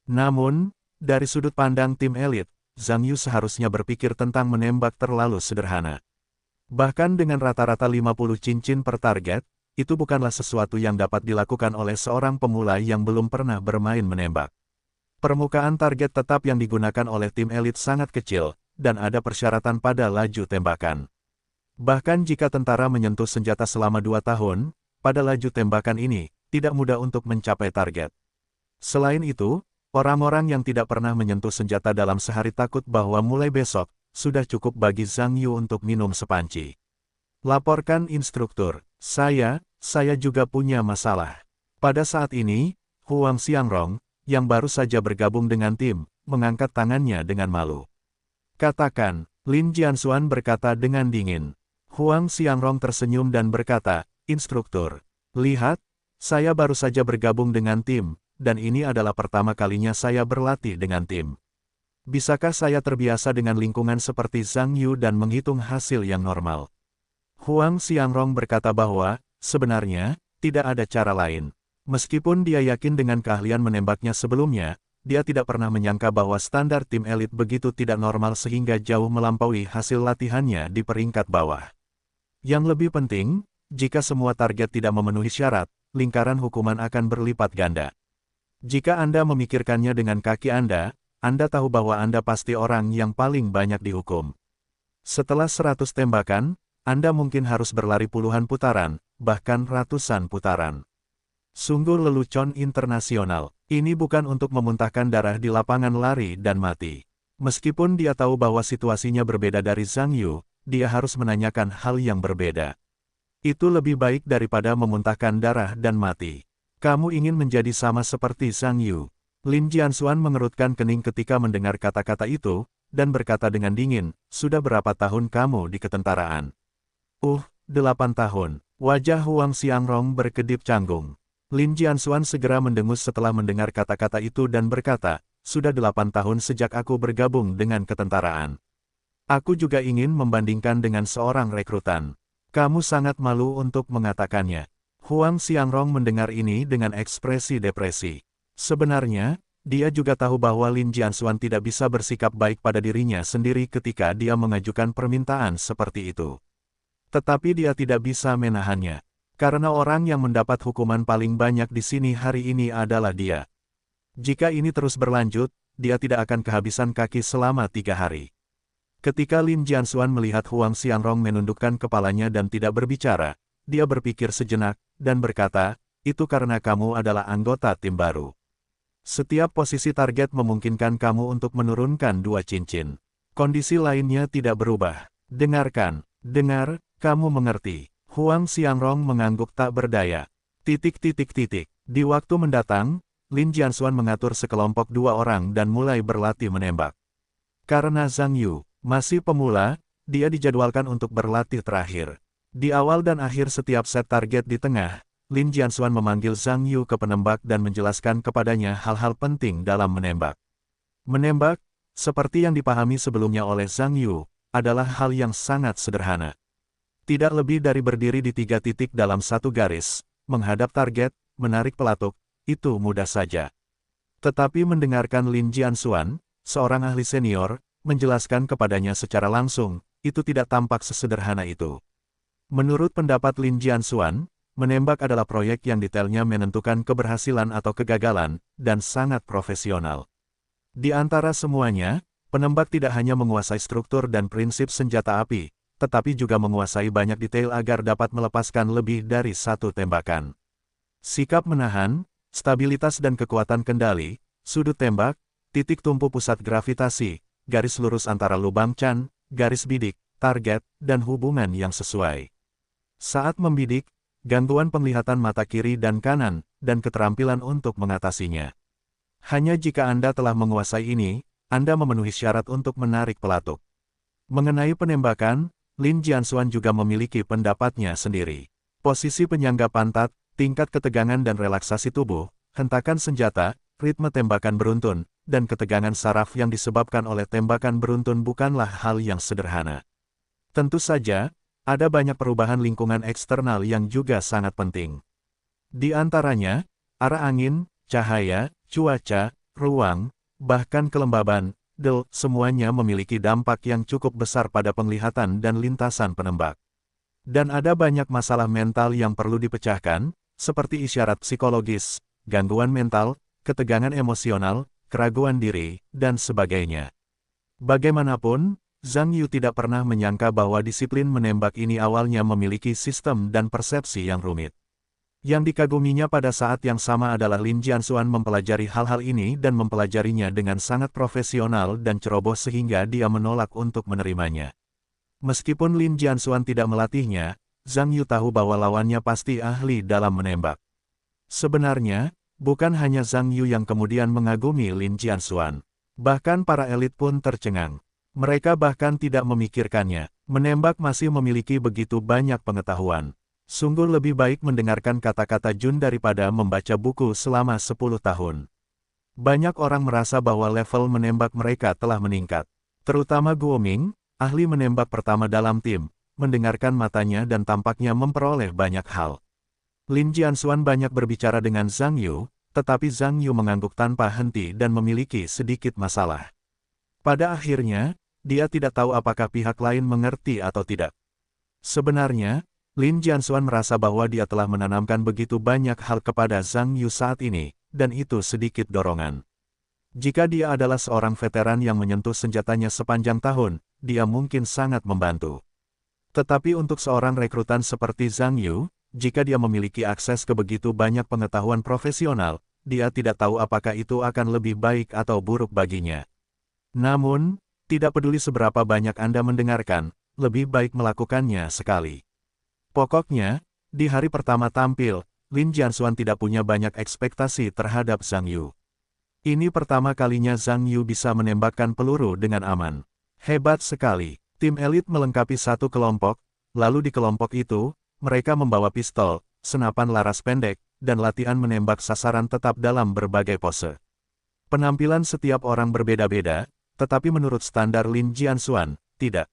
Speaker 1: Namun, dari sudut pandang tim elit, Zhang Yu seharusnya berpikir tentang menembak terlalu sederhana. Bahkan dengan rata-rata 50 cincin per target, itu bukanlah sesuatu yang dapat dilakukan oleh seorang pemula yang belum pernah bermain menembak. Permukaan target tetap yang digunakan oleh tim elit sangat kecil, dan ada persyaratan pada laju tembakan. Bahkan jika tentara menyentuh senjata selama 2 tahun, pada laju tembakan ini, tidak mudah untuk mencapai target. Selain itu, orang-orang yang tidak pernah menyentuh senjata dalam sehari takut bahwa mulai besok, sudah cukup bagi Zhang Yu untuk minum sepanci. Laporkan instruktur, saya juga punya masalah. Pada saat ini, Huang Xiangrong, yang baru saja bergabung dengan tim, mengangkat tangannya dengan malu. Katakan, Lin Jianxuan berkata dengan dingin. Huang Xiangrong tersenyum dan berkata, instruktur, lihat, saya baru saja bergabung dengan tim, dan ini adalah pertama kalinya saya berlatih dengan tim. Bisakah saya terbiasa dengan lingkungan seperti Zhang Yu dan menghitung hasil yang normal? Huang Xiangrong berkata bahwa, sebenarnya, tidak ada cara lain. Meskipun dia yakin dengan keahlian menembaknya sebelumnya, dia tidak pernah menyangka bahwa standar tim elit begitu tidak normal sehingga jauh melampaui hasil latihannya di peringkat bawah. Yang lebih penting, jika semua target tidak memenuhi syarat, lingkaran hukuman akan berlipat ganda. Jika Anda memikirkannya dengan kaki Anda tahu bahwa Anda pasti orang yang paling banyak dihukum. Setelah 100 tembakan, Anda mungkin harus berlari puluhan putaran, bahkan ratusan putaran. Sungguh lelucon internasional. Ini bukan untuk memuntahkan darah di lapangan lari dan mati. Meskipun dia tahu bahwa situasinya berbeda dari Zhang Yu, dia harus menanyakan hal yang berbeda. Itu lebih baik daripada memuntahkan darah dan mati. Kamu ingin menjadi sama seperti Zhang Yu. Lin Jianxuan mengerutkan kening ketika mendengar kata-kata itu, dan berkata dengan dingin, sudah berapa tahun kamu di ketentaraan? 8 tahun. Wajah Huang Xiangrong berkedip canggung. Lin Jianxuan segera mendengus setelah mendengar kata-kata itu dan berkata, sudah 8 tahun sejak aku bergabung dengan ketentaraan. Aku juga ingin membandingkan dengan seorang rekrutan. Kamu sangat malu untuk mengatakannya. Huang Xiangrong mendengar ini dengan ekspresi depresi. Sebenarnya, dia juga tahu bahwa Lin Jianxuan tidak bisa bersikap baik pada dirinya sendiri ketika dia mengajukan permintaan seperti itu. Tetapi dia tidak bisa menahannya. Karena orang yang mendapat hukuman paling banyak di sini hari ini adalah dia. Jika ini terus berlanjut, dia tidak akan kehabisan kaki selama 3 hari. Ketika Lin Jianxuan melihat Huang Xiangrong menundukkan kepalanya dan tidak berbicara, dia berpikir sejenak, dan berkata, itu karena kamu adalah anggota tim baru. Setiap posisi target memungkinkan kamu untuk menurunkan 2 cincin. Kondisi lainnya tidak berubah. Dengar, kamu mengerti. Huang Xiangrong mengangguk tak berdaya. Di waktu mendatang, Lin Jianxuan mengatur sekelompok 2 orang dan mulai berlatih menembak. Karena Zhang Yu masih pemula, dia dijadwalkan untuk berlatih terakhir. Di awal dan akhir setiap set target di tengah, Lin Jianxuan memanggil Zhang Yu ke penembak dan menjelaskan kepadanya hal-hal penting dalam menembak. Menembak, seperti yang dipahami sebelumnya oleh Zhang Yu, adalah hal yang sangat sederhana. Tidak lebih dari berdiri di 3 titik dalam satu garis, menghadap target, menarik pelatuk, itu mudah saja. Tetapi mendengarkan Lin Jianxuan, seorang ahli senior, menjelaskan kepadanya secara langsung, itu tidak tampak sesederhana itu. Menurut pendapat Lin Jianxuan, menembak adalah proyek yang detailnya menentukan keberhasilan atau kegagalan, dan sangat profesional. Di antara semuanya, penembak tidak hanya menguasai struktur dan prinsip senjata api, tetapi juga menguasai banyak detail agar dapat melepaskan lebih dari 1 tembakan. Sikap menahan, stabilitas dan kekuatan kendali, sudut tembak, titik tumpu pusat gravitasi, garis lurus antara lubang Chan, garis bidik, target, dan hubungan yang sesuai. Saat membidik, gangguan penglihatan mata kiri dan kanan, dan keterampilan untuk mengatasinya. Hanya jika Anda telah menguasai ini, Anda memenuhi syarat untuk menarik pelatuk. Mengenai penembakan, Lin Jianxuan juga memiliki pendapatnya sendiri. Posisi penyangga pantat, tingkat ketegangan dan relaksasi tubuh, hentakan senjata, ritme tembakan beruntun, dan ketegangan saraf yang disebabkan oleh tembakan beruntun bukanlah hal yang sederhana. Tentu saja, ada banyak perubahan lingkungan eksternal yang juga sangat penting. Di antaranya, arah angin, cahaya, cuaca, ruang, bahkan kelembaban, semuanya memiliki dampak yang cukup besar pada penglihatan dan lintasan penembak. Dan ada banyak masalah mental yang perlu dipecahkan, seperti isyarat psikologis, gangguan mental, ketegangan emosional, keraguan diri, dan sebagainya. Bagaimanapun, Zhang Yu tidak pernah menyangka bahwa disiplin menembak ini awalnya memiliki sistem dan persepsi yang rumit. Yang dikaguminya pada saat yang sama adalah Lin Jianxuan mempelajari hal-hal ini dan mempelajarinya dengan sangat profesional dan ceroboh sehingga dia menolak untuk menerimanya. Meskipun Lin Jianxuan tidak melatihnya, Zhang Yu tahu bahwa lawannya pasti ahli dalam menembak. Sebenarnya, bukan hanya Zhang Yu yang kemudian mengagumi Lin Jianxuan. Bahkan para elit pun tercengang. Mereka bahkan tidak memikirkannya. Menembak masih memiliki begitu banyak pengetahuan. Sungguh lebih baik mendengarkan kata-kata Jun daripada membaca buku selama 10 tahun. Banyak orang merasa bahwa level menembak mereka telah meningkat. Terutama Guo Ming, ahli menembak pertama dalam tim, mendengarkan matanya dan tampaknya memperoleh banyak hal. Lin Jianxuan banyak berbicara dengan Zhang Yu, tetapi Zhang Yu mengangguk tanpa henti dan memiliki sedikit masalah. Pada akhirnya, dia tidak tahu apakah pihak lain mengerti atau tidak. Sebenarnya, Lin Jianxuan merasa bahwa dia telah menanamkan begitu banyak hal kepada Zhang Yu saat ini, dan itu sedikit dorongan. Jika dia adalah seorang veteran yang menyentuh senjatanya sepanjang tahun, dia mungkin sangat membantu. Tetapi untuk seorang rekrutan seperti Zhang Yu, jika dia memiliki akses ke begitu banyak pengetahuan profesional, dia tidak tahu apakah itu akan lebih baik atau buruk baginya. Namun, tidak peduli seberapa banyak Anda mendengarkan, lebih baik melakukannya sekali. Pokoknya, di hari pertama tampil, Lin Jianxuan tidak punya banyak ekspektasi terhadap Zhang Yu. Ini pertama kalinya Zhang Yu bisa menembakkan peluru dengan aman. Hebat sekali. Tim elit melengkapi satu kelompok, lalu di kelompok itu, mereka membawa pistol, senapan laras pendek, dan latihan menembak sasaran tetap dalam berbagai pose. Penampilan setiap orang berbeda-beda, tetapi menurut standar Lin Jianxuan, tidak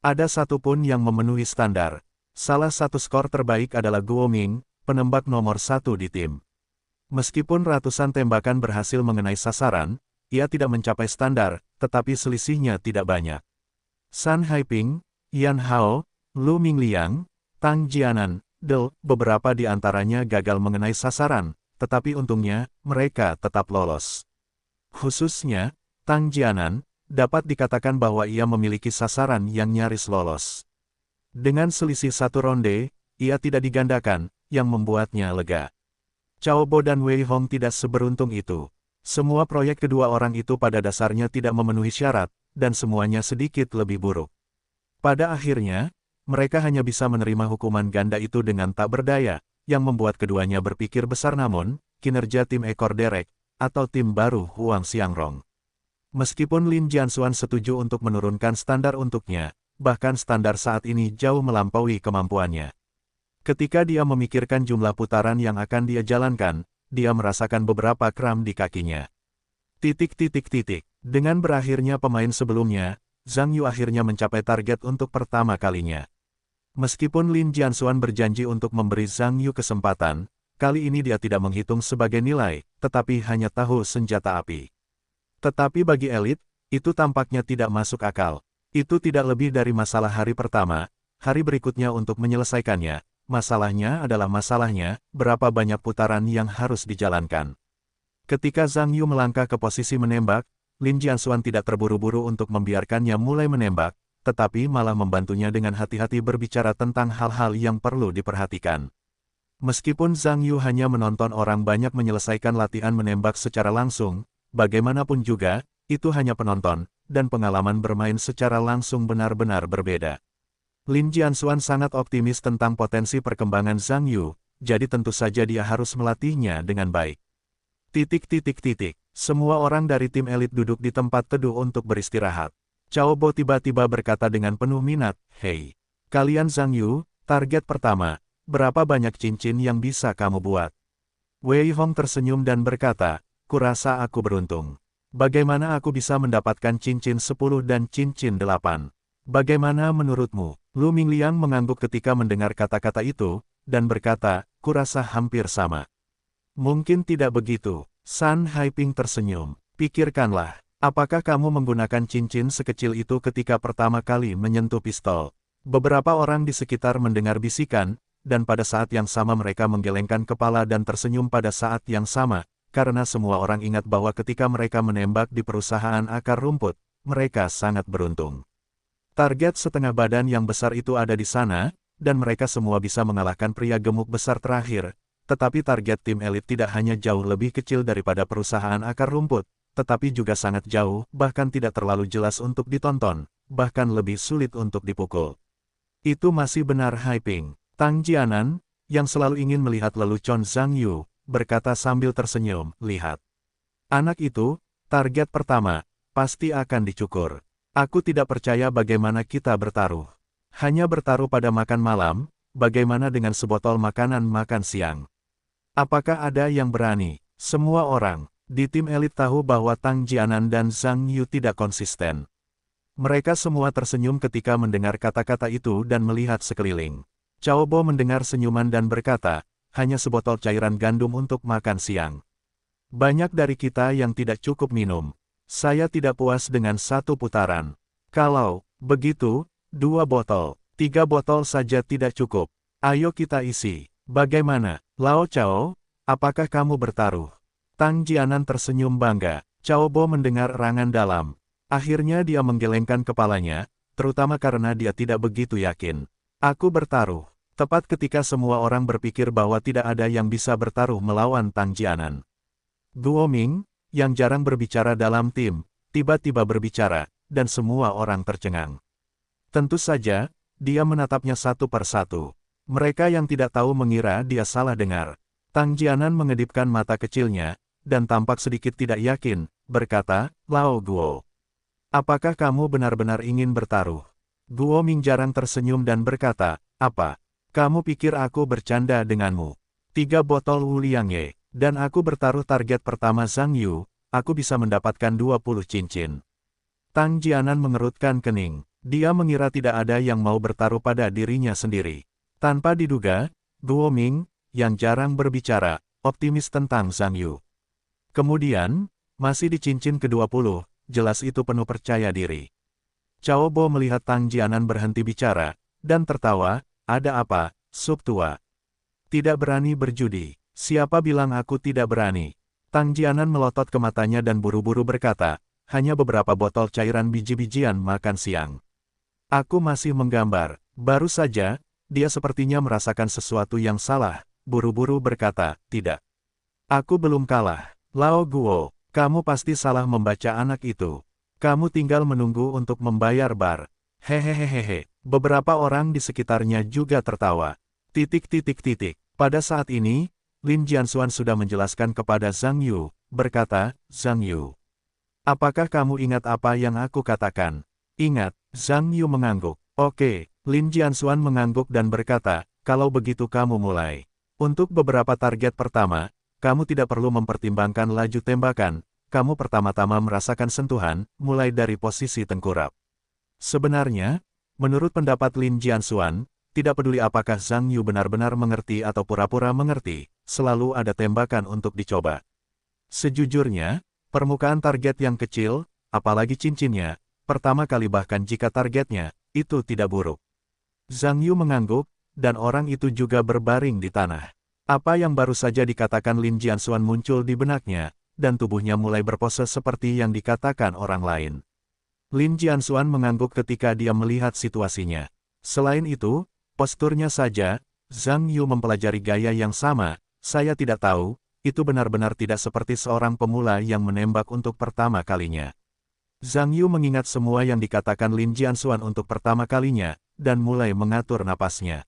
Speaker 1: ada satupun yang memenuhi standar. Salah satu skor terbaik adalah Guo Ming, penembak nomor 1 di tim. Meskipun ratusan tembakan berhasil mengenai sasaran, ia tidak mencapai standar, tetapi selisihnya tidak banyak. San Haiping, Yan Hao, Lu Mingliang, Tang Jianan, beberapa di antaranya gagal mengenai sasaran, tetapi untungnya, mereka tetap lolos. Khususnya, Tang Jianan, dapat dikatakan bahwa ia memiliki sasaran yang nyaris lolos. Dengan selisih satu ronde, ia tidak digandakan, yang membuatnya lega. Cao Bo dan Wei Hong tidak seberuntung itu. Semua proyek kedua orang itu pada dasarnya tidak memenuhi syarat, dan semuanya sedikit lebih buruk. Pada akhirnya, mereka hanya bisa menerima hukuman ganda itu dengan tak berdaya, yang membuat keduanya berpikir besar namun, kinerja tim ekor derek, atau tim baru Huang Xiangrong. Meskipun Lin Jianxuan setuju untuk menurunkan standar untuknya, bahkan standar saat ini jauh melampaui kemampuannya. Ketika dia memikirkan jumlah putaran yang akan dia jalankan, dia merasakan beberapa kram di kakinya. Dengan berakhirnya pemain sebelumnya, Zhang Yu akhirnya mencapai target untuk pertama kalinya. Meskipun Lin Jianxuan berjanji untuk memberi Zhang Yu kesempatan, kali ini dia tidak menghitung sebagai nilai, tetapi hanya tahu senjata api. Tetapi bagi elit, itu tampaknya tidak masuk akal. Itu tidak lebih dari masalah hari pertama, hari berikutnya untuk menyelesaikannya. Masalahnya adalah masalahnya, berapa banyak putaran yang harus dijalankan. Ketika Zhang Yu melangkah ke posisi menembak, Lin Jianxuan tidak terburu-buru untuk membiarkannya mulai menembak, tetapi malah membantunya dengan hati-hati berbicara tentang hal-hal yang perlu diperhatikan. Meskipun Zhang Yu hanya menonton orang banyak menyelesaikan latihan menembak secara langsung, bagaimanapun juga, itu hanya penonton, dan pengalaman bermain secara langsung benar-benar berbeda. Lin Jianxuan sangat optimis tentang potensi perkembangan Zhang Yu, jadi tentu saja dia harus melatihnya dengan baik. Semua orang dari tim elit duduk di tempat teduh untuk beristirahat. Cao Bo tiba-tiba berkata dengan penuh minat, "Hei, kalian Zhang Yu, target pertama, berapa banyak cincin yang bisa kamu buat?" Wei Hong tersenyum dan berkata, "Kurasa aku beruntung. Bagaimana aku bisa mendapatkan cincin 10 dan cincin 8? Bagaimana menurutmu?" Lu Mingliang mengangguk ketika mendengar kata-kata itu, dan berkata, "Kurasa hampir sama." "Mungkin tidak begitu." San Haiping tersenyum. "Pikirkanlah, apakah kamu menggunakan cincin sekecil itu ketika pertama kali menyentuh pistol?" Beberapa orang di sekitar mendengar bisikan, dan pada saat yang sama mereka menggelengkan kepala dan tersenyum pada saat yang sama, karena semua orang ingat bahwa ketika mereka menembak di perusahaan akar rumput, mereka sangat beruntung. Target setengah badan yang besar itu ada di sana, dan mereka semua bisa mengalahkan pria gemuk besar terakhir. Tetapi target tim elit tidak hanya jauh lebih kecil daripada perusahaan akar rumput, tetapi juga sangat jauh, bahkan tidak terlalu jelas untuk ditonton, bahkan lebih sulit untuk dipukul. Itu masih benar Haiping. Tang Jianan, yang selalu ingin melihat lelucon Zhang Yu, berkata sambil tersenyum, lihat. Anak itu, target pertama, pasti akan dicukur. Aku tidak percaya bagaimana kita bertaruh. Hanya bertaruh pada makan malam, bagaimana dengan sebotol makanan makan siang? Apakah ada yang berani? Semua orang di tim elit tahu bahwa Tang Jianan dan Zhang Yu tidak konsisten. Mereka semua tersenyum ketika mendengar kata-kata itu dan melihat sekeliling. Cao Bo mendengar senyuman dan berkata, hanya sebotol cairan gandum untuk makan siang. Banyak dari kita yang tidak cukup minum. Saya tidak puas dengan satu putaran. Kalau begitu, 2 botol, 3 botol saja tidak cukup. Ayo kita isi. Bagaimana, Lao Chao? Apakah kamu bertaruh? Tang Jianan tersenyum bangga. Cao Bo mendengar erangan dalam. Akhirnya dia menggelengkan kepalanya, terutama karena dia tidak begitu yakin. Aku bertaruh. Tepat ketika semua orang berpikir bahwa tidak ada yang bisa bertaruh melawan Tang Jianan. Guo Ming, yang jarang berbicara dalam tim, tiba-tiba berbicara, dan semua orang tercengang. Tentu saja, dia menatapnya satu persatu. Mereka yang tidak tahu mengira dia salah dengar. Tang Jianan mengedipkan mata kecilnya, dan tampak sedikit tidak yakin, berkata, Lao Guo. Apakah kamu benar-benar ingin bertaruh? Guo Ming jarang tersenyum dan berkata, apa? Kamu pikir aku bercanda denganmu? 3 botol Wu Liangye, dan aku bertaruh target pertama Zhang Yu, aku bisa mendapatkan 20 cincin. Tang Jianan mengerutkan kening. Dia mengira tidak ada yang mau bertaruh pada dirinya sendiri. Tanpa diduga, Guo Ming, yang jarang berbicara, optimis tentang Zhang Yu. Kemudian, masih di cincin ke-20, jelas itu penuh percaya diri. Cao Bo melihat Tang Jianan berhenti bicara, dan tertawa, ada apa, sub tua? Tidak berani berjudi. Siapa bilang aku tidak berani? Tang Jianan melotot ke matanya dan buru-buru berkata, hanya beberapa botol cairan biji-bijian makan siang. Aku masih menggambar. Baru saja, dia sepertinya merasakan sesuatu yang salah, buru-buru berkata, tidak. Aku belum kalah. Lao Guo, kamu pasti salah membaca anak itu. Kamu tinggal menunggu untuk membayar bar. Hehehehehe. Beberapa orang di sekitarnya juga tertawa. Pada saat ini, Lin Jianxuan sudah menjelaskan kepada Zhang Yu, berkata, Zhang Yu. Apakah kamu ingat apa yang aku katakan? Ingat, Zhang Yu mengangguk. Oke, Lin Jianxuan mengangguk dan berkata, kalau begitu kamu mulai. Untuk beberapa target pertama, kamu tidak perlu mempertimbangkan laju tembakan, kamu pertama-tama merasakan sentuhan, mulai dari posisi tengkurap. Sebenarnya, menurut pendapat Lin Jianxuan, tidak peduli apakah Zhang Yu benar-benar mengerti atau pura-pura mengerti, selalu ada tembakan untuk dicoba. Sejujurnya, permukaan target yang kecil, apalagi cincinnya, pertama kali bahkan jika targetnya, itu tidak buruk. Zhang Yu mengangguk, dan orang itu juga berbaring di tanah. Apa yang baru saja dikatakan Lin Jianxuan muncul di benaknya, dan tubuhnya mulai berpose seperti yang dikatakan orang lain. Lin Jianxuan mengangguk ketika dia melihat situasinya. Selain itu, posturnya saja, Zhang Yu mempelajari gaya yang sama, saya tidak tahu, itu benar-benar tidak seperti seorang pemula yang menembak untuk pertama kalinya. Zhang Yu mengingat semua yang dikatakan Lin Jianxuan untuk pertama kalinya, dan mulai mengatur napasnya.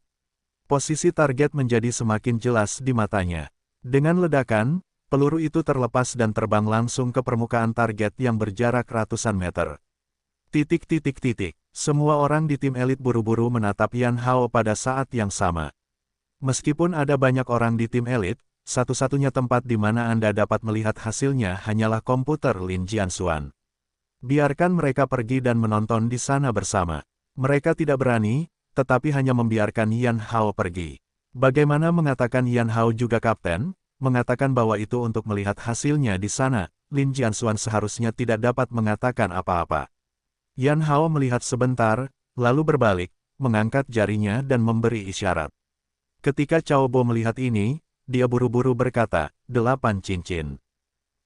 Speaker 1: Posisi target menjadi semakin jelas di matanya. Dengan ledakan, peluru itu terlepas dan terbang langsung ke permukaan target yang berjarak ratusan meter. Semua orang di tim elit buru-buru menatap Yan Hao pada saat yang sama. Meskipun ada banyak orang di tim elit, satu-satunya tempat di mana Anda dapat melihat hasilnya hanyalah komputer Lin Jianxuan. Biarkan mereka pergi dan menonton di sana bersama. Mereka tidak berani, tetapi hanya membiarkan Yan Hao pergi. Bagaimana mengatakan Yan Hao juga kapten? Mengatakan bahwa itu untuk melihat hasilnya di sana, Lin Jianxuan seharusnya tidak dapat mengatakan apa-apa. Yan Hao melihat sebentar, lalu berbalik, mengangkat jarinya dan memberi isyarat. Ketika Cao Bo melihat ini, dia buru-buru berkata, 8 cincin.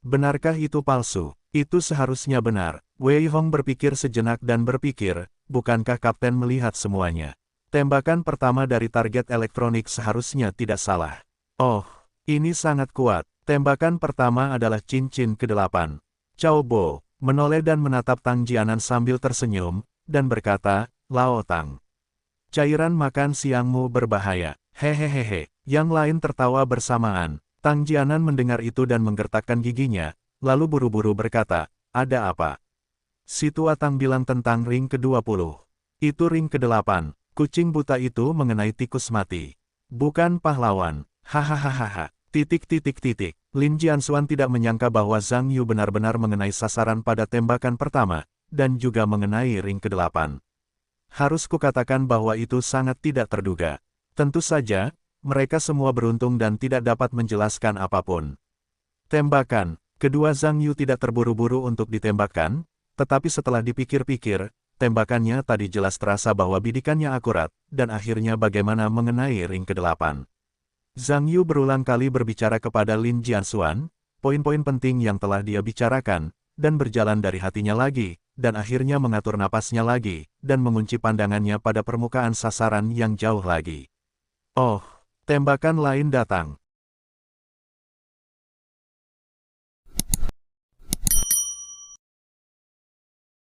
Speaker 1: Benarkah itu palsu? Itu seharusnya benar. Wei Hong berpikir sejenak dan berpikir, bukankah Kapten melihat semuanya? Tembakan pertama dari target elektronik seharusnya tidak salah. Oh, ini sangat kuat. Tembakan pertama adalah cincin ke-8. Cao Bo menoleh dan menatap Tang Jianan sambil tersenyum, dan berkata, Lao Tang. Cairan makan siangmu berbahaya. Hehehehe. Yang lain tertawa bersamaan. Tang Jianan mendengar itu dan menggertakkan giginya, lalu buru-buru berkata, ada apa? Si tua Tang bilang tentang ring ke-20. Itu ring ke-8. Kucing buta itu mengenai tikus mati. Bukan pahlawan. Hahaha. Lin Jianxuan tidak menyangka bahwa Zhang Yu benar-benar mengenai sasaran pada tembakan pertama, dan juga mengenai ring ke-8. Harus kukatakan bahwa itu sangat tidak terduga. Tentu saja, mereka semua beruntung dan tidak dapat menjelaskan apapun. Tembakan. Kedua Zhang Yu tidak terburu-buru untuk ditembakkan, tetapi setelah dipikir-pikir, tembakannya tadi jelas terasa bahwa bidikannya akurat, dan akhirnya bagaimana mengenai ring ke-8. Zhang Yu berulang kali berbicara kepada Lin Jianxuan, poin-poin penting yang telah dia bicarakan, dan berjalan dari hatinya lagi, dan akhirnya mengatur napasnya lagi, dan mengunci pandangannya pada permukaan sasaran yang jauh lagi. Oh, tembakan lain datang.